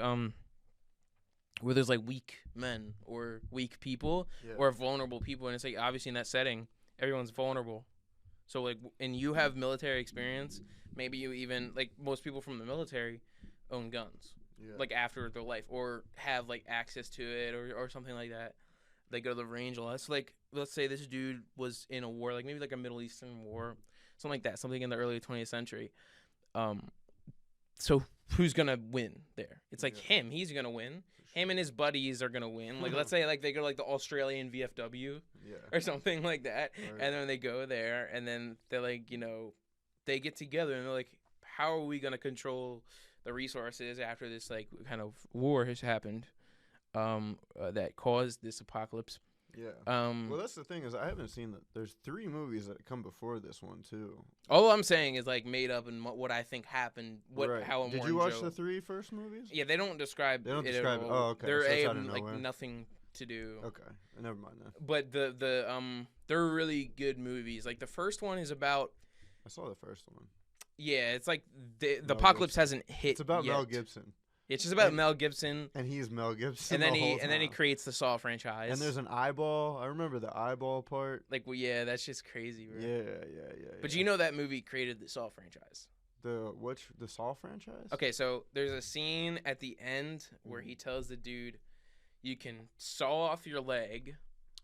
where there's like weak men or weak people or vulnerable people, and it's like obviously in that setting everyone's vulnerable. So like, and you have military experience, maybe you even like most people from the military own guns, like after their life, or have like access to it, or something like that. They go to the range a lot. So like, let's say this dude was in a war, like maybe like a Middle Eastern war, something like that, something in the early 20th century. So who's gonna win there? It's like him. He's gonna win. Him and his buddies are gonna win. Like let's say like they go to like the Australian VFW or something like that, and then they go there, and then they're like, you know, they get together and they're like, how are we gonna control the resources after this like kind of war has happened that caused this apocalypse? Well, that's the thing is I haven't seen that. There's 3 movies that come before this one too. All I'm saying is like made up and what I think happened. How did you watch the 3 first movies? Yeah, they don't describe. They don't it describe at it. all. Oh, okay. They're So it's out of like nowhere. nothing to do. Okay, never mind then. But they're really good movies. Like the first one is about. I saw the first one. Yeah, it's like the Mel apocalypse Gibson. hasn't hit. It's about yet. Mel Gibson. It's just about Mel Gibson. And he's Mel Gibson. And then the he whole creates the Saw franchise. And there's an eyeball. I remember the eyeball part. Like, well, yeah, that's just crazy, bro. Yeah. But you know that movie created the Saw franchise. The Saw franchise? Okay, so there's a scene at the end where he tells the dude, you can saw off your leg.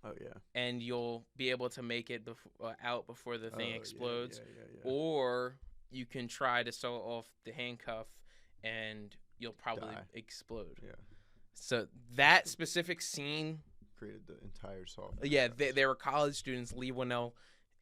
Oh yeah. And you'll be able to make it out before the thing explodes. Yeah. Or you can try to saw off the handcuff and you'll probably explode. Yeah. So that specific scene created the entire Saw. Yeah, they were college students, Lee Winnell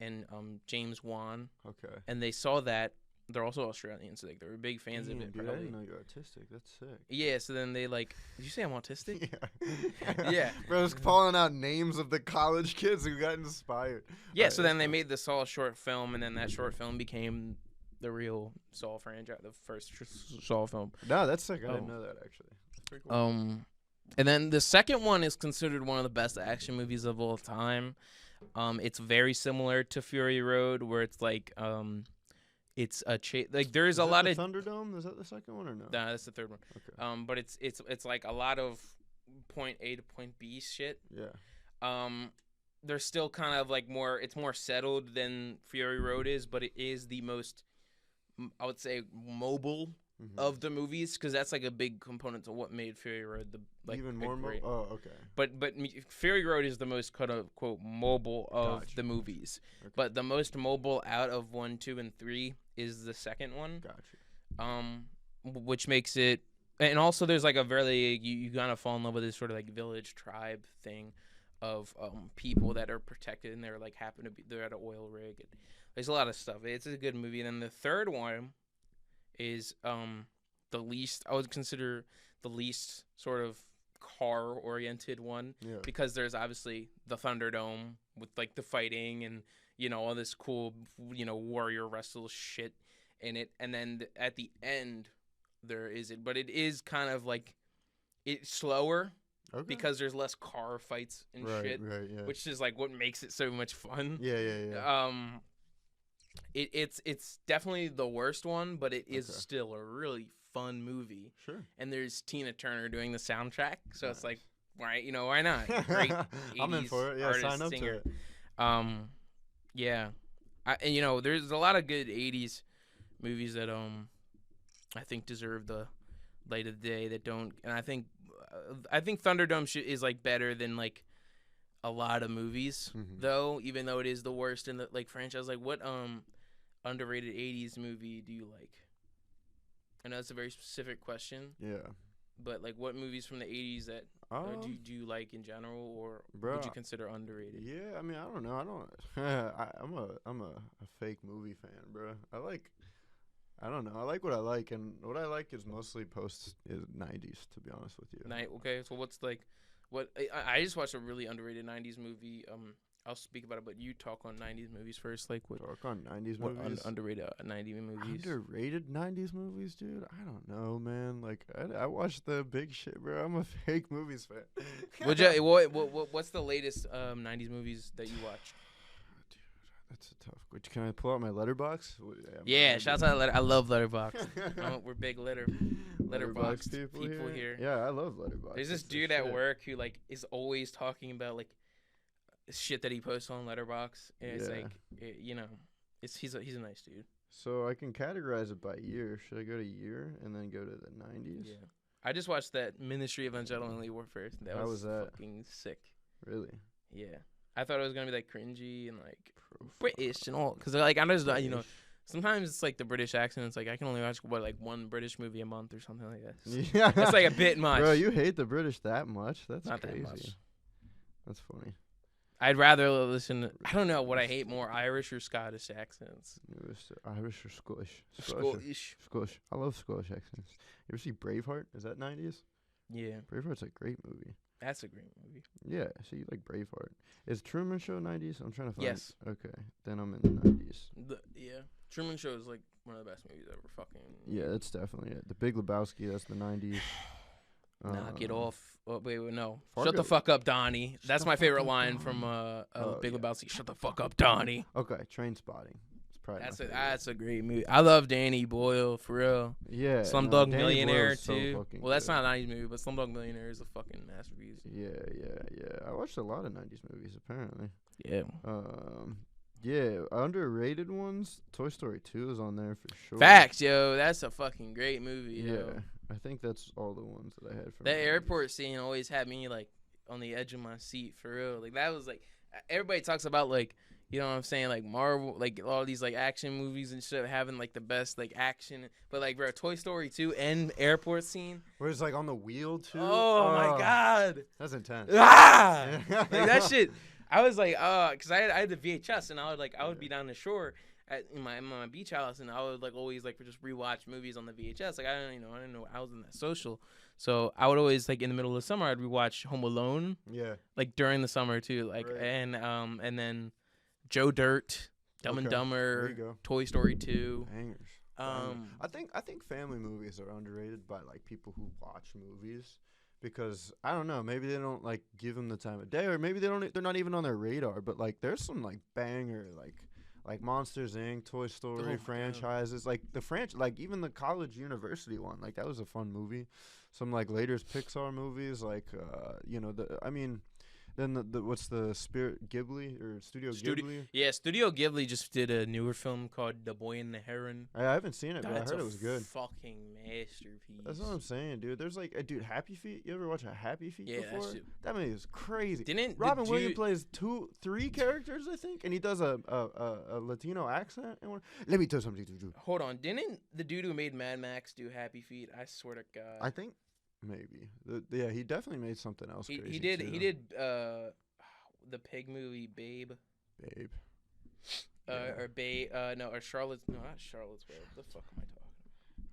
and James Wan. Okay. And they saw that. They're also Australians, so like they were big fans of it. Dude, I didn't know you're autistic. That's sick. Yeah, so then they like. Did you say I'm autistic? Yeah. Yeah. Bro, I was calling out names of the college kids who got inspired. Yeah, so then they made the Saw short film, and then that short film became the real Saw franchise, the first Saw film. No, that's sick. I didn't know that actually. That's pretty cool. And then the second one is considered one of the best action movies of all time. It's very similar to Fury Road, where it's like it's a like there's a lot of Thunderdome. Is that the second one or no? Nah, that's the third one. Okay. But it's like a lot of point A to point B shit. Yeah. There's still kind of like more. It's more settled than Fury Road is, but it is the most, I would say, mobile of the movies, because that's like a big component to what made Fury Road the like even more great. Oh, okay. But Fury Road is the most quote unquote mobile of the movies. Okay. But the most mobile out of 1, 2, and 3 is the second one. Gotcha. Which makes it, and also there's like a very you kind of fall in love with this sort of like village tribe thing of people that are protected, and they're like they're at an oil rig. There's a lot of stuff. It's a good movie. And then the third one is the least. I would consider the least sort of car-oriented one because there's obviously the Thunderdome with like the fighting and all this cool warrior wrestle shit in it, and then at the end there is it, but it is kind of like it's slower because there's less car fights and shit, which is like what makes it so much fun. It's definitely the worst one, but it is still a really fun movie. Sure. And there's Tina Turner doing the soundtrack, so it's like, why not? Great 80s I'm in for it. Yeah, artist, sign up singer. to it. Yeah. And there's a lot of good 80s movies that I think deserve the light of the day that don't, and I think Thunderdome is like better than like a lot of movies though, even though it is the worst in the like franchise. Like what underrated 80s movie do you like? I know it's a very specific question. Yeah. But like what movies from the 80s that do you like in general, or would you consider underrated? Yeah, I mean, I don't know. I'm a fake movie fan, bro. I don't know. I like what I like, and what I like is mostly post is 90s, to be honest with you. Okay, so what's like, what I just watched a really underrated 90s movie. I'll speak about it, but you talk on 90s movies first. Like what? Talk on 90s movies. Underrated 90s movies. Underrated 90s movies, dude. I don't know, man. Like I watched the big shit, bro. I'm a fake movies fan. What's the latest 90s movies that you watched? That's a tough. Can I pull out my letterbox? Yeah, shouts out I love Letterbox. We're big letterbox people here. Yeah, I love Letterbox. There's this dude at work who like is always talking about like shit that he posts on Letterbox, and it's like he's a nice dude. So I can categorize it by year. Should I go to year and then go to the 90s? Yeah. I just watched that Ministry of Ungentlemanly Warfare. That was fucking sick. Really? Yeah. I thought it was gonna be like cringy and like British and all, cause like I just sometimes it's like the British accent. It's like I can only watch one British movie a month or something like that. Yeah, that's like a bit much. Bro, you hate the British that much? That's not crazy. That much. That's funny. I'd rather listen. I don't know what I hate more, Irish or Scottish accents. Irish or Scottish? Scottish. I love Scottish accents. You ever see Braveheart? Is that 90s? Yeah. Braveheart's a great movie. That's a great movie. Yeah, so you like Braveheart. Is Truman Show 90s? I'm trying to find. Yes. Okay, then I'm in the 90s. Truman Show is like one of the best movies ever. Fucking. Yeah, that's definitely it. The Big Lebowski, that's the 90s. Knock it off. Oh, wait, no. Fargo. Shut the fuck up, Donnie. That's my favorite line from Big Lebowski. Shut the fuck up, Donnie. Okay, Train Spotting. That's a great movie. I love Danny Boyle, for real. Yeah. Slumdog Millionaire, too. So well, that's not a 90s movie, but Slumdog Millionaire is a fucking masterpiece. Yeah. I watched a lot of 90s movies, apparently. Yeah. Yeah, underrated ones. Toy Story 2 is on there for sure. Facts, yo. That's a fucking great movie, yo. I think that's all the ones that I had from that airport scene always had me, like, on the edge of my seat, for real. Like, that was, like, everybody talks about, like, you know what I'm saying? Like Marvel, like all these like action movies and shit having like the best like action. But like, bro, Toy Story 2 and airport scene. Where it's like on the wheel too. Oh my god. That's intense. Like that shit. I was like, cause I had the VHS and I would be down the shore in my beach house and I would like always like just rewatch movies on the VHS. Like I didn't know I wasn't that social. So I would always like in the middle of the summer I'd rewatch Home Alone. Yeah. Like during the summer too. Like and then Joe Dirt, Dumb and Dumber, Toy Story 2. Bangers. I think family movies are underrated by like people who watch movies because I don't know, maybe they don't like give them the time of day, or maybe they're not even on their radar. But like there's some like banger like Monsters Inc., Toy Story franchises, like like even the college university one, like that was a fun movie. Some like later Pixar movies, like Then the what's the Spirit Ghibli or Studio Ghibli? Yeah, Studio Ghibli just did a newer film called The Boy and the Heron. I haven't seen it, but I heard it was good. Fucking masterpiece. That's what I'm saying, dude. There's like, Happy Feet. You ever watch a Happy Feet before? That movie is crazy. Robin Williams plays 3 characters, I think, and he does a Latino accent. Let me tell you something, dude. Hold on, didn't the dude who made Mad Max do Happy Feet? I swear to God. I think. Maybe. Yeah, he definitely made something else crazy. He did. Too. He did the pig movie Babe. Or Babe. No, or Charlotte's. No, not Charlotte's Web. What the fuck am I talking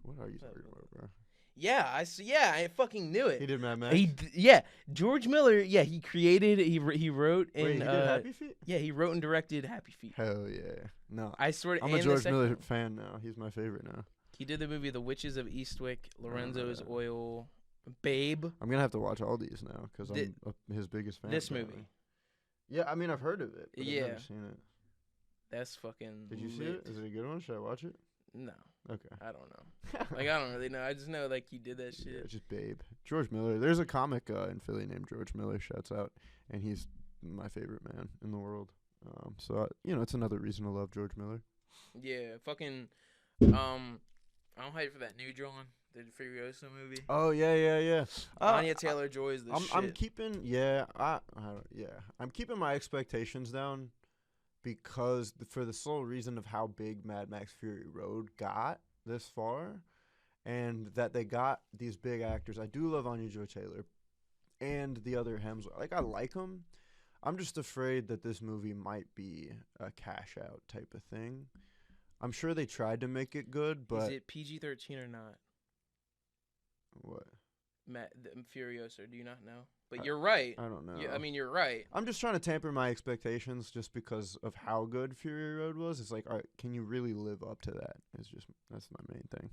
about? What are you talking about, bro? Yeah, I fucking knew it. He did Mad Max. George Miller. Yeah, he created. He wrote and Wait, he did Happy Feet? Yeah, he wrote and directed Happy Feet. Hell yeah. No. I swear. I'm a George Miller fan now. He's my favorite now. He did the movie The Witches of Eastwick, Lorenzo's Oil, Babe. I'm gonna have to watch all these now because I'm his biggest fan. This apparently. movie. Yeah, I mean I've heard of it. But Yeah. I've never seen it. That's fucking. Did you see it? Is it a good one? Should I watch it? No. Okay. I don't know. Like I don't really know. I just know like he did that shit. Yeah, just Babe. George Miller. There's a comic in Philly named George Miller. Shouts out, and he's my favorite man in the world. So it's another reason to love George Miller. Yeah, fucking. I'm hyped for that new John, the Furiosa movie. Oh yeah. Anya Taylor-Joy is the shit. I'm keeping I'm keeping my expectations down because for the sole reason of how big Mad Max Fury Road got this far, and that they got these big actors. I do love Anya Joy-Taylor, and the other Hemsworth. Like I like them. I'm just afraid that this movie might be a cash out type of thing. I'm sure they tried to make it good, but is it PG-13 or not? What? Furiosa, do you not know? But you're right. I don't know. Yeah, I mean, you're right. I'm just trying to tamper my expectations just because of how good Fury Road was. It's like, all right, can you really live up to that? That's my main thing.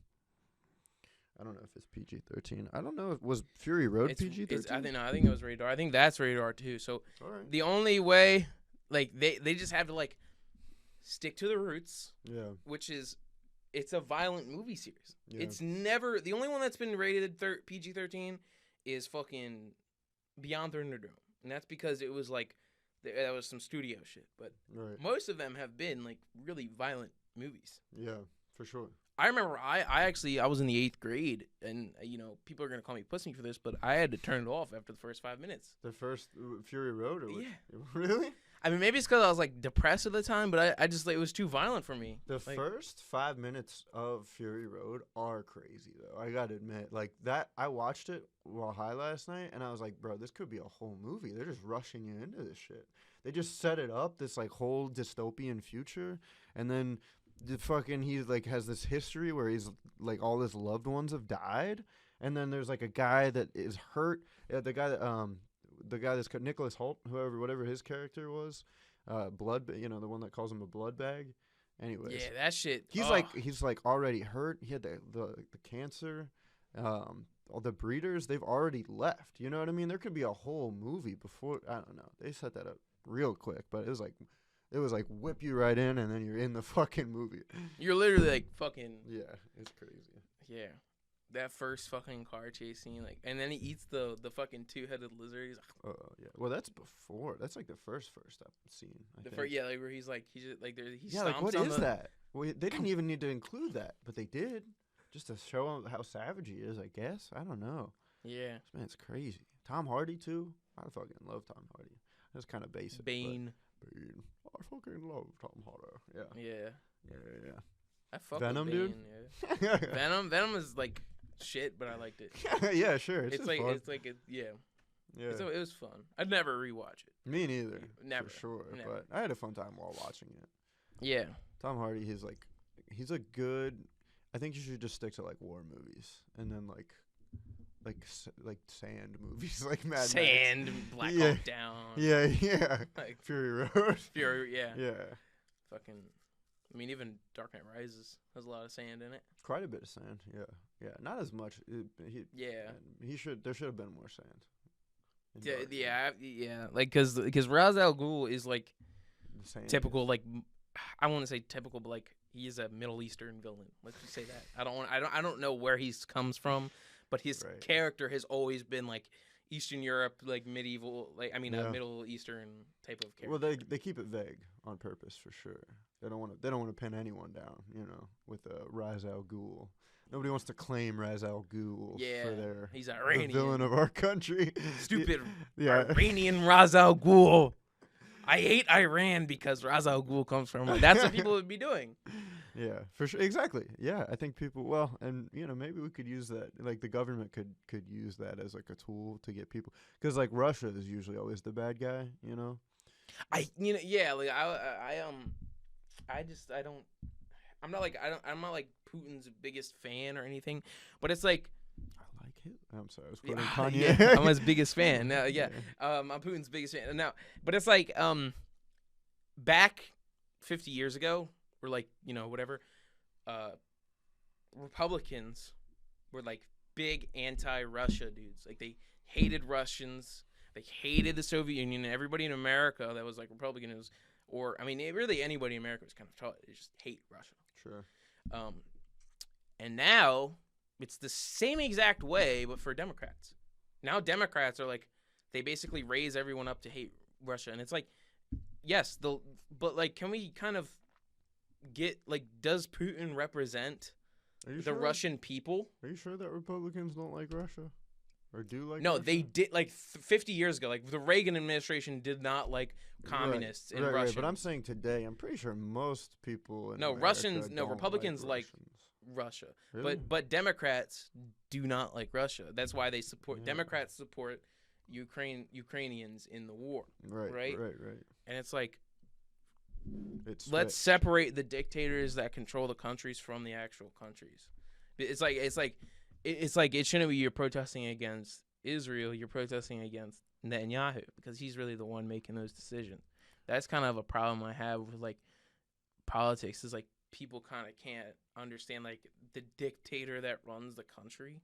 I don't know if it's PG-13. I don't know. Was Fury Road PG-13? I think it was rated R. I think that's rated R too. So right. The only way, like they just have to like stick to the roots. Yeah. Which is, it's a violent movie series. Yeah. It's never the only one that's been rated PG-13 is fucking Beyond Thunderdome, and that's because it was like that was some studio shit. But most of them have been like really violent movies. Yeah, for sure. I remember I was in the 8th grade, and people are gonna call me pussy for this, but I had to turn it off after the first 5 minutes. The first Fury Road, or what? Yeah, really? I mean, maybe it's because I was like depressed at the time, but I just like it was too violent for me. The first 5 minutes of Fury Road are crazy though. I gotta admit, like that. I watched it while high last night, and I was like, bro, this could be a whole movie. They're just rushing you into this shit. They just set it up, this like whole dystopian future, and then he like has this history where he's like all his loved ones have died, and then there's like a guy that is hurt. The guy that's Nicholas Hoult, whatever his character was, blood. The one that calls him a blood bag. Anyways, yeah, that shit. He's like already hurt. He had the cancer. All the breeders, they've already left. You know what I mean? There could be a whole movie before. I don't know. They set that up real quick, but it was like whip you right in, and then you're in the fucking movie. You're literally like fucking. Yeah, it's crazy. Yeah, that first fucking car chase scene, like, and then he eats the fucking 2-headed lizard. He's like, yeah. Well, that's before. That's like the first scene. Yeah, like where he's just like there. He yeah, stomps like what on is that? Well, they didn't even need to include that, but they did, just to show how savage he is. I guess I don't know. Yeah, this man's crazy. Tom Hardy too. I fucking love Tom Hardy. That's kind of basic. Bane. I fucking love Tom Hardy. Yeah. I fuck Venom, with Bane, dude. Yeah. Venom is like shit, but I liked it. Yeah, sure. It's like fun. Yeah. Yeah. It was fun. I'd never rewatch it. Me neither. Never. For sure. Never. But I had a fun time while watching it. Yeah. Tom Hardy, he's a good. I think you should just stick to like war movies, and then like sand movies, like Mad Max. Black Hawk Down. Yeah. Like Fury Road. Yeah. Fucking. I mean, even Dark Knight Rises has a lot of sand in it. Quite a bit of sand. Yeah. Not as much. There should have been more sand. Yeah. Like, because Ra's al Ghul is like typical, like, I want to say typical, but like he is a Middle Eastern villain. Let's just say that. I don't know where he comes from, but his character has always been like Eastern Europe, like medieval, like a Middle Eastern type of character. Well, they keep it vague on purpose for sure. They don't want to pin anyone down, with Ra's al Ghul. Nobody wants to claim Ra's al Ghul for he's Iranian, the villain of our country. Stupid Iranian Ra's al Ghul. I hate Iran because Ra's al Ghul comes from. That's what people would be doing. Yeah, for sure. Exactly. Yeah, I think people. Well, and maybe we could use that. Like the government could use that as like a tool to get people. Because like Russia is usually always the bad guy. I'm not like Putin's biggest fan or anything, but it's like I'm sorry, I was Yeah, quoting yeah, Kanye. I'm his biggest fan. Yeah, I'm Putin's biggest fan. Now, but it's like back 50 years ago, or like whatever, Republicans were like big anti-Russia dudes. Like they hated Russians, they hated the Soviet Union, and everybody in America that was like Republican was, or I mean, really anybody in America was kind of taught to just hate Russia. Sure. And now it's the same exact way, but for Democrats. Now Democrats are like, they basically raise everyone up to hate Russia, and it's like, yes, but like, can we kind of get like, does Putin represent the Russian people? Are you sure that Republicans don't like Russia, or do like? No, Russia? they did. Like 50 years ago, like the Reagan administration did not like communists in Russia. Right, but I'm saying today, I'm pretty sure most people in America Russians, don't Republicans like Russia, Really? but Democrats do not like Russia. That's why they support. Democrats support Ukrainians in the war. Right. And it's like, let's separate the dictators that control the countries from the actual countries. It's like it shouldn't be you're protesting against Israel. You're protesting against Netanyahu because he's really the one making those decisions. That's kind of a problem I have with like politics. Is like people kind of can't understand like the dictator that runs the country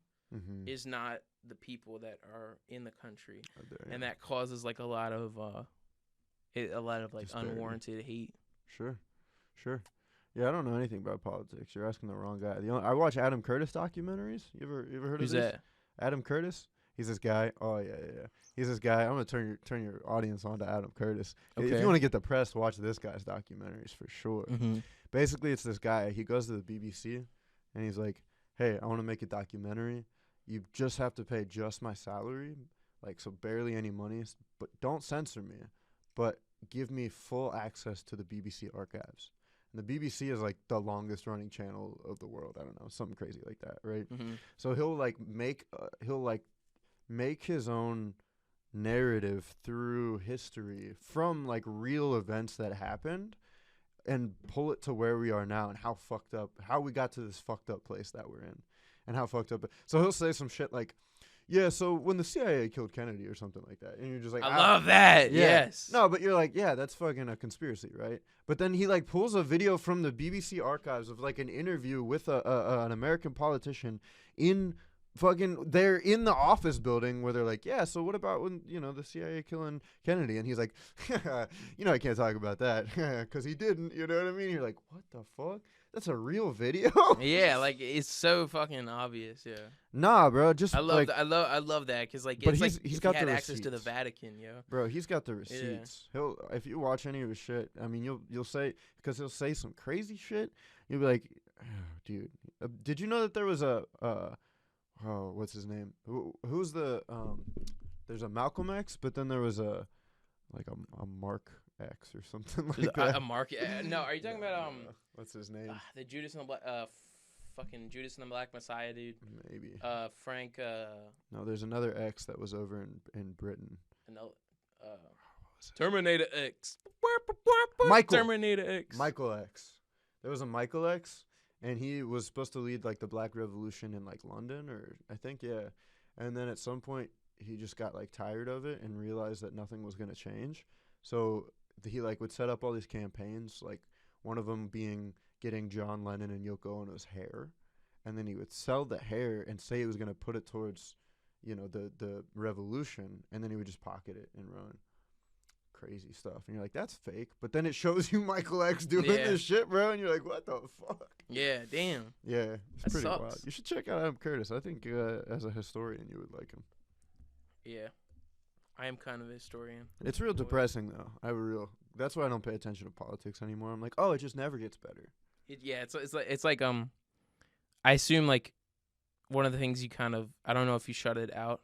is not the people that are in the country, and that causes like a lot of like disparity. Unwarranted hate. Sure. Yeah, I don't know anything about politics. You're asking the wrong guy. I watch Adam Curtis documentaries. You ever heard Who's of this? That? Adam Curtis. He's this guy. Oh yeah. He's this guy. I'm gonna turn your audience on to Adam Curtis. Okay. If you want to get the press, watch this guy's documentaries for sure. Basically, it's this guy. He goes to the BBC and he's like, "Hey, I want to make a documentary. You just have to pay just my salary, like so barely any money, but don't censor me, but give me full access to the BBC archives." And the BBC is like the longest running channel of the world. I don't know, something crazy like that, right? So he'll make his own narrative through history from like real events that happened and pull it to where we are now and how we got to this fucked up place that we're in and how fucked up. So he'll say some shit like, yeah, so when the CIA killed Kennedy or something like that, and you're just like, I love that. Yeah. Yes. No, but you're like, yeah, that's fucking a conspiracy, right? But then he like pulls a video from the BBC archives of like an interview with an American politician in they're in the office building where they're like, yeah, so what about when the CIA killing Kennedy? And he's like, I can't talk about that because he didn't. You know what I mean? You're like, what the fuck? That's a real video. Yeah, like it's so fucking obvious. Yeah. Nah, bro. Just I love that because like but it's he's got he had the access receipts to the Vatican, yo. Bro, he's got the receipts. Yeah. If you watch any of his shit, I mean, you'll say because he'll say some crazy shit. You'll be like, oh, dude, did you know that there was what's his name? Who's the there's a Malcolm X, but then there was a Mark X or something like that. A Mark? No, are you talking about what's his name? The Judas and the Black, fucking Judas and the Black Messiah, dude. Maybe. Frank. No, there's another X that was over in Britain. Terminator X. Terminator X. Michael X. There was a Michael X. And he was supposed to lead like the Black Revolution in like London, or I think, yeah. And then at some point he just got like tired of it and realized that nothing was gonna change. So he like would set up all these campaigns, like one of them being getting John Lennon and Yoko Ono's hair, and then he would sell the hair and say he was gonna put it towards, the revolution, and then he would just pocket it and run. Crazy stuff, and you're like, that's fake, but then it shows you Michael X doing this shit, bro, and you're like, what the fuck? Yeah, damn. Yeah, it's that pretty sucks. wild. You should check out Adam Curtis. I think as a historian you would like him. Yeah, I am kind of a historian. It's real depressing though. That's why I don't pay attention to politics anymore. I'm like, oh, it just never gets better. It's like I assume like one of the things you kind of, I don't know if you shut it out,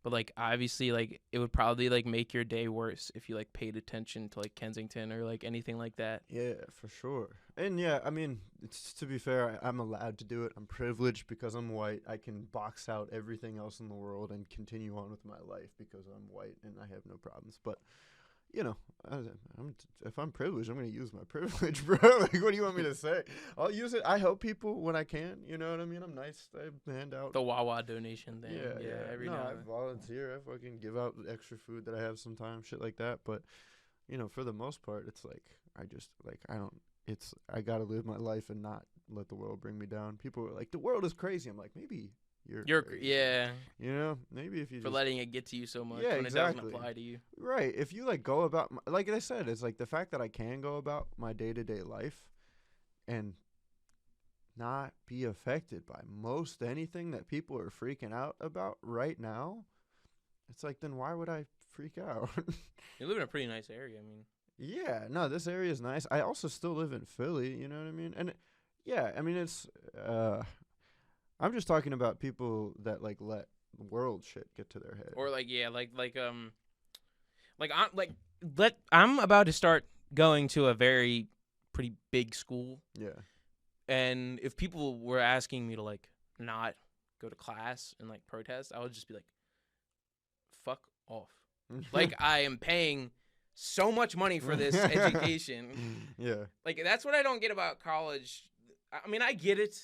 but like obviously like it would probably like make your day worse if you like paid attention to like Kensington or like anything like that. Yeah, for sure. And yeah, I mean, it's, to be fair, I'm allowed to do it. I'm privileged because I'm white. I can box out everything else in the world and continue on with my life because I'm white and I have no problems. But you know, if I'm privileged, I'm gonna use my privilege, bro. Like, what do you want me to say? I'll use it. I help people when I can. You know what I mean? I'm nice. I hand out The Wawa donation thing. Yeah. Every no, now I and then. volunteer. I fucking give out extra food that I have sometimes, shit like that. But you know, for the most part, it's like I gotta live my life and not let the world bring me down. People are like, the world is crazy. I'm like, maybe you're crazy. Yeah. You know, maybe if you For just, letting it get to you so much Yeah, when exactly. it doesn't apply to you. right. If you like go about like I said, it's like the fact that I can go about my day-to-day life and not be affected by most anything that people are freaking out about right now. It's like, then why would I freak out? You live in a pretty nice area. I mean, Yeah, no, this area is nice. I also still live in Philly, you know what I mean? And yeah, I mean it's I'm just talking about people that like let world shit get to their head. or I'm about to start going to a very pretty big school, Yeah. and if people were asking me to like not go to class and like protest, I would just be like, fuck off. Like, I am paying so much money for this education. Yeah. Like, that's what I don't get about college. I mean, I get it.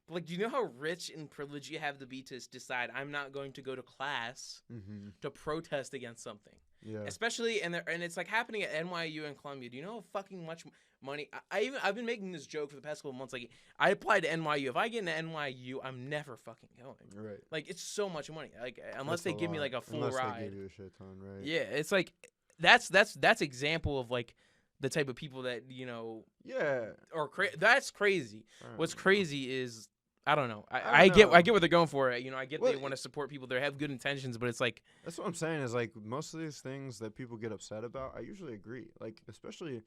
But, like, do you know how rich and privileged you have to be to decide I'm not going to go to class Mm-hmm. to protest against something? Yeah. Especially, and it's, like, happening at NYU and Columbia. Do you know how fucking much money? I've been making this joke for the past couple of months. Like, I applied to NYU. If I get into NYU, I'm never fucking going. Right. Like, it's so much money. Like, unless That's they give me, like, a full Unless ride. they give you a shit ton, right? Yeah, it's like that's example of like the type of people that, you know, Yeah. or that's crazy. I don't What's know. crazy is I don't know. I I don't know. get what they're going for. You know, I get Well, they want to support people. They have good intentions, but it's like That's what I'm saying is like most of these things that people get upset about, I usually agree. Like especially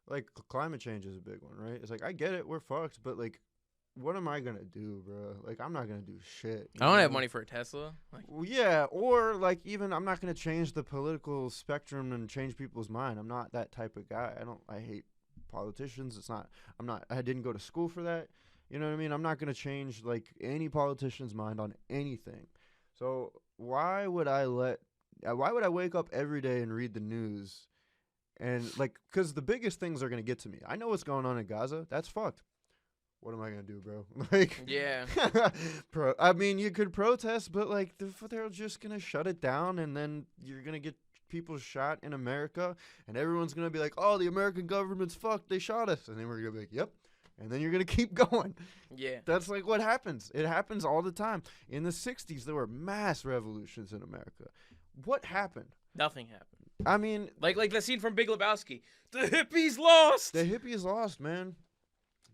like climate change is a big one, right? It's like I get it, we're fucked, but like what am I gonna do, bro? Like I'm not gonna do shit. I don't have know? money for a Tesla. Like, Well, yeah, or like even I'm not gonna change the political spectrum and change people's mind. I'm not that type of guy. I hate politicians. I didn't go to school for that. You know what I mean? I'm not gonna change like any politician's mind on anything. So why would I wake up every day and read the news and like, cause the biggest things are gonna get to me. I know what's going on in Gaza. That's fucked. What am I gonna do, bro? Like, yeah, I mean, you could protest, but like they're just gonna shut it down, and then you're gonna get people shot in America, and everyone's gonna be like, "Oh, the American government's fucked. They shot us," and then we're gonna be like, "Yep," and then you're gonna keep going. yeah. That's like what happens. It happens all the time. In the '60s, there were mass revolutions in America. What happened? Nothing happened. I mean, Like the scene from Big Lebowski. The hippies lost. the hippies lost, man.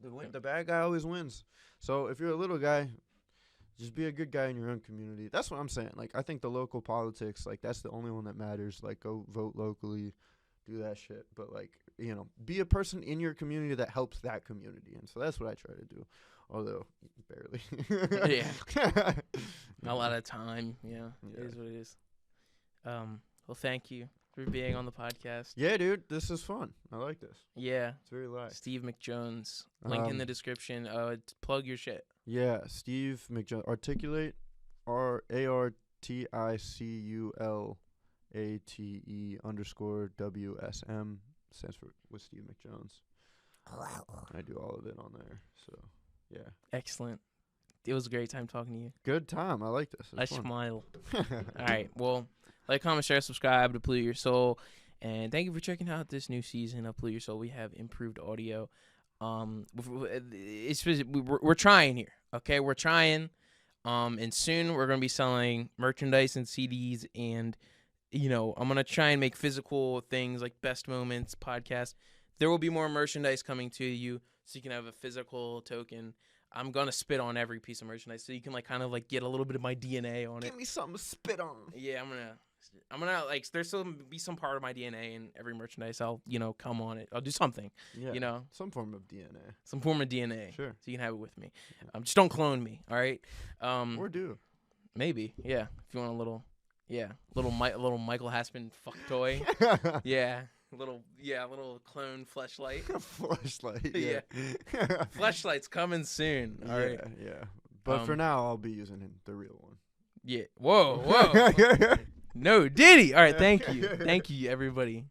The bad guy always wins. So if you're a little guy, just be a good guy in your own community. That's what I'm saying. Like, I think the local politics, like, that's the only one that matters. Like, go vote locally, do that shit. But, like, you know, be a person in your community that helps that community. And so that's what I try to do. Although, barely. Yeah. A lot of time. Yeah, Yeah. it is what it is. Well, thank you for being on the podcast. Yeah, dude, this is fun. I like this. Yeah. It's very live. Steve McJones. Link in the description. Plug your shit. Yeah, Steve McJones. Articulate, ARTICULATE_WSM. Stands for with Steve McJones. I do all of it on there. So, yeah. Excellent. It was a great time talking to you. Good time. I like this. I It's fun. smile. All right. Well, like, comment, share, subscribe to Pollute Your Soul. And thank you for checking out this new season of Pollute Your Soul. We have improved audio. We're trying here. Okay, we're trying. And soon we're gonna be selling merchandise and CDs, and you know, I'm gonna try and make physical things like Best Moments podcast. There will be more merchandise coming to you, so you can have a physical token. I'm gonna spit on every piece of merchandise, so you can like kind of like get a little bit of my DNA on it. Give me something to spit on. Yeah, I'm gonna like there's still be some part of my DNA in every merchandise. I'll come on it. I'll do something. Yeah. Some form of DNA. Some form of DNA. Sure. So you can have it with me. Just don't clone me. All right. Or do. Maybe. Yeah. If you want a little. Yeah. Little Michael Haspin fuck toy. Yeah. Little clone fleshlight. Fleshlight. Yeah. Fleshlight's coming soon. All right. Yeah. But for now, I'll be using the real one. Yeah. Whoa. No, Diddy. All right. Thank you. Thank you, everybody.